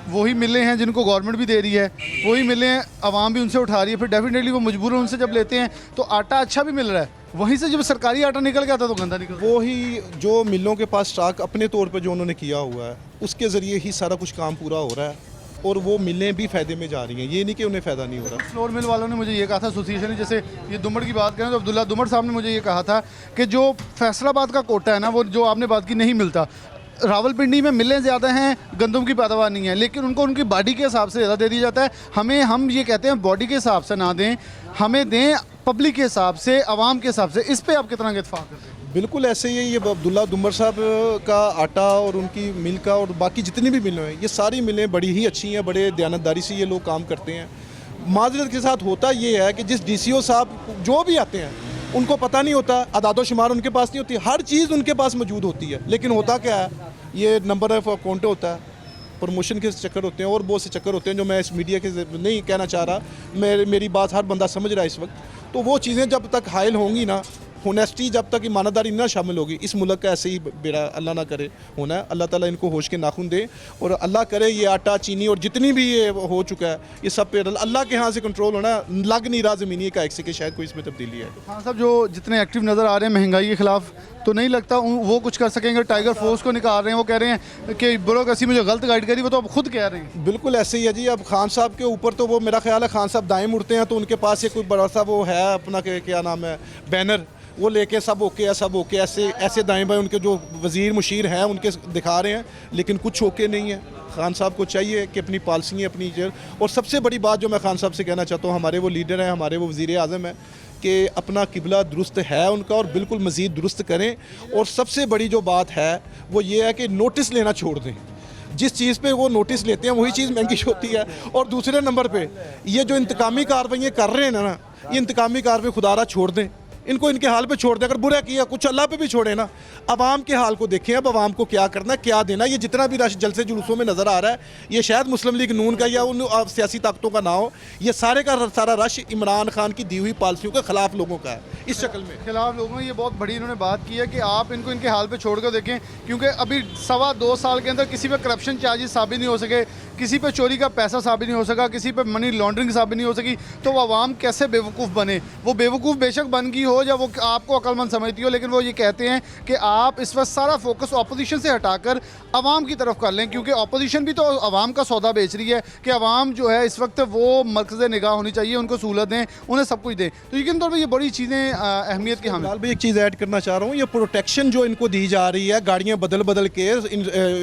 वही मिले हैं जिनको गवर्नमेंट भी दे रही है, वही मिले हैं आवाम भी उनसे उठा रही है, फिर डेफिनेटली वो मजबूरन उनसे जब लेते हैं तो आटा अच्छा भी मिल रहा है, वहीं से जब सरकारी आटा निकल के आता तो गंदा निकल। वो ही जो मिलों के पास स्टॉक अपने तौर पे जो उन्होंने किया हुआ है उसके ज़रिए ही सारा कुछ काम पूरा हो रहा है, और वो मिलें भी फ़ायदे में जा रही हैं, ये नहीं कि उन्हें फ़ायदा नहीं हो रहा। फ्लोर मिल वालों ने मुझे ये कहा था, एसोसिएशन ने, जैसे ये दुमड़ की बात करें तो अब्दुल्ला दुमड़ साहब ने मुझे ये कहा था कि जो फैसलाबाद का कोटा है ना, वो जो आपने बात की नहीं मिलता। रावलपिंडी में मिलें ज़्यादा हैं, गंदम की पैदावार नहीं है, लेकिन उनको उनकी बॉडी के हिसाब से ज़्यादा दे दिया जाता है। हमें, हम ये कहते हैं बॉडी के हिसाब से ना दें, हमें दें पब्लिक के हिसाब से, आवाम के हिसाब से। इस पर आप कितना इत्तेफाक करते हैं? बिल्कुल ऐसे ही है। ये अब्दुल्ला दुमर साहब का आटा और उनकी मिल का और बाकी जितनी भी मिलें हैं, ये सारी मिलें बड़ी ही अच्छी हैं, बड़े दयानतदारी से ये लोग काम करते हैं। माजरत के साथ होता ये है कि जिस DCO साहब जो भी आते हैं उनको पता नहीं होता, अदादो शुमार उनके पास नहीं होती, हर चीज़ उनके पास मौजूद होती है, लेकिन होता क्या है, ये नंबर ऑफ अकाउंट होता है, प्रमोशन के चक्कर होते हैं और बहुत से चक्कर होते हैं जो मैं इस मीडिया के नहीं कहना चाह रहा। मेरी बात हर बंदा समझ रहा है इस वक्त। तो वो चीज़ें जब तक हायल होंगी ना, होनेस्टी जब तक ईमानदारी ना शामिल होगी, इस मुल्क का ऐसे ही बेड़ा अल्लाह ना करे होना है। अल्लाह ताला इनको होश के नाखून दे, और अल्लाह करे ये आटा चीनी और जितनी भी ये हो चुका है ये सब पे अल्लाह के यहाँ से कंट्रोल होना। लग नहीं रहा ज़मीनी का एक से कि शायद कोई इसमें तब्दीली है। हाँ साहब, जो जितने एक्टिव नज़र आ रहे हैं महंगाई के ख़िलाफ़, तो नहीं लगता वो कुछ कर सकेंगे? टाइगर फोर्स को निकाल रहे हैं, वो कह रहे हैं कि ब्यूरोक्रेसी मुझे गलत गाइड करी, वो तो अब खुद कह रहे हैं। बिल्कुल ऐसे ही है जी। अब खान साहब के ऊपर तो वो मेरा ख्याल है खान साहब दाएँ मुड़ते हैं तो उनके पास ये कोई बड़ा सा वो है अपना क्या नाम है, बैनर, वो लेके सब ओके है, सब ओके, ऐसे दाएं बाएं उनके जो वज़ीर मुशीर हैं उनके दिखा रहे हैं, लेकिन कुछ ओके नहीं है। खान साहब को चाहिए कि अपनी पॉलिसी अपनी और सबसे बड़ी बात जो मैं खान साहब से कहना चाहता हूँ, हमारे वो लीडर हैं, हमारे वो वज़ीर आज़म हैं, कि अपना किबला दुरुस्त है उनका और बिल्कुल मज़ीद दुरुस्त करें। और सबसे बड़ी जो बात है वो ये है कि नोटिस लेना छोड़ दें। जिस चीज़ पे वो नोटिस लेते हैं वही चीज़ महंगी होती है। और दूसरे नंबर पे ये जो इंतकामी कार्रवाइयाँ कर रहे हैं ना, ये इंतकामी कार्रवाई खुदारा छोड़ दें, इनको इनके हाल पे छोड़ दें। अगर बुरा किया कुछ अल्लाह पे भी छोड़े ना, अवाम के हाल को देखें। अब अवाम को क्या करना, क्या देना। ये जितना भी रश जलसे जुलूसों में नज़र आ रहा है, ये शायद मुस्लिम लीग नून का या उन सियासी ताकतों का ना हो, ये सारे का सारा रश इमरान खान की दी हुई पॉलिसियों के खिलाफ लोगों का है। इस शक्ल में खिलाफ लोगों ने ये बहुत बड़ी इन्होंने बात की है कि आप इनको इनके हाल पे छोड़ कर देखें, क्योंकि अभी 2.25 साल के अंदर किसी पे करप्शन चार्जेस साबित नहीं हो सके, किसी पे चोरी का पैसा साबित नहीं हो सका, किसी पे मनी लॉन्ड्रिंग साबित नहीं हो सकी, तो वो आवाम कैसे बेवकूफ़ बने। वो बेवकूफ़ बेशक बन गई हो या वो आपको अक्लमंद समझती हो, लेकिन वो ये कहते हैं कि आप इस वक्त सारा फोकस अपोजिशन से हटाकर आवाम की तरफ कर लें, क्योंकि अपोजिशन भी तो आवाम का सौदा बेच रही है कि आवाम जो है इस वक्त वो मरकज़ निगाह होनी चाहिए, उनको सहूलत दें, उन्हें सब कुछ दें। तो यकीन तौर पर ये बड़ी चीज़ें अहमियत की हमें। भी एक चीज़ ऐड करना चाह रहा हूँ, ये प्रोटेक्शन जो इनको दी जा रही है, गाड़ियाँ बदल बदल के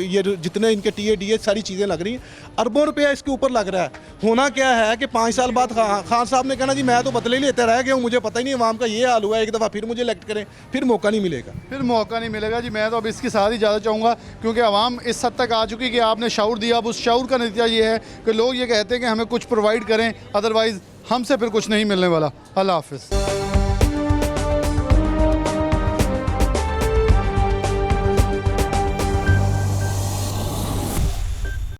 ये जितने इनके TADA सारी चीज़ें लग रही हैं, अरबों रुपया इसके ऊपर लग रहा है। होना क्या है कि 5 साल बाद खान साहब ने कहना जी मैं तो बदले लेते रह गया हूँ, मुझे पता ही नहीं आवाम का ये हाल हुआ है, एक दफ़ा फिर मुझे इलेक्ट करें, फिर मौका नहीं मिलेगा। फिर मौका नहीं मिलेगा जी। मैं तो अब इसके साथ ही ज़्यादा चाहूँगा, क्योंकि आवाम इस हद तक आ चुकी है कि आपने शाऊर दिया। अब उस शाऊर का नतीजा ये है कि लोग ये कहते हैं कि हमें कुछ प्रोवाइड करें, अदरवाइज़ हमसे फिर कुछ नहीं मिलने वाला। अल्लाह हाफ़िज़।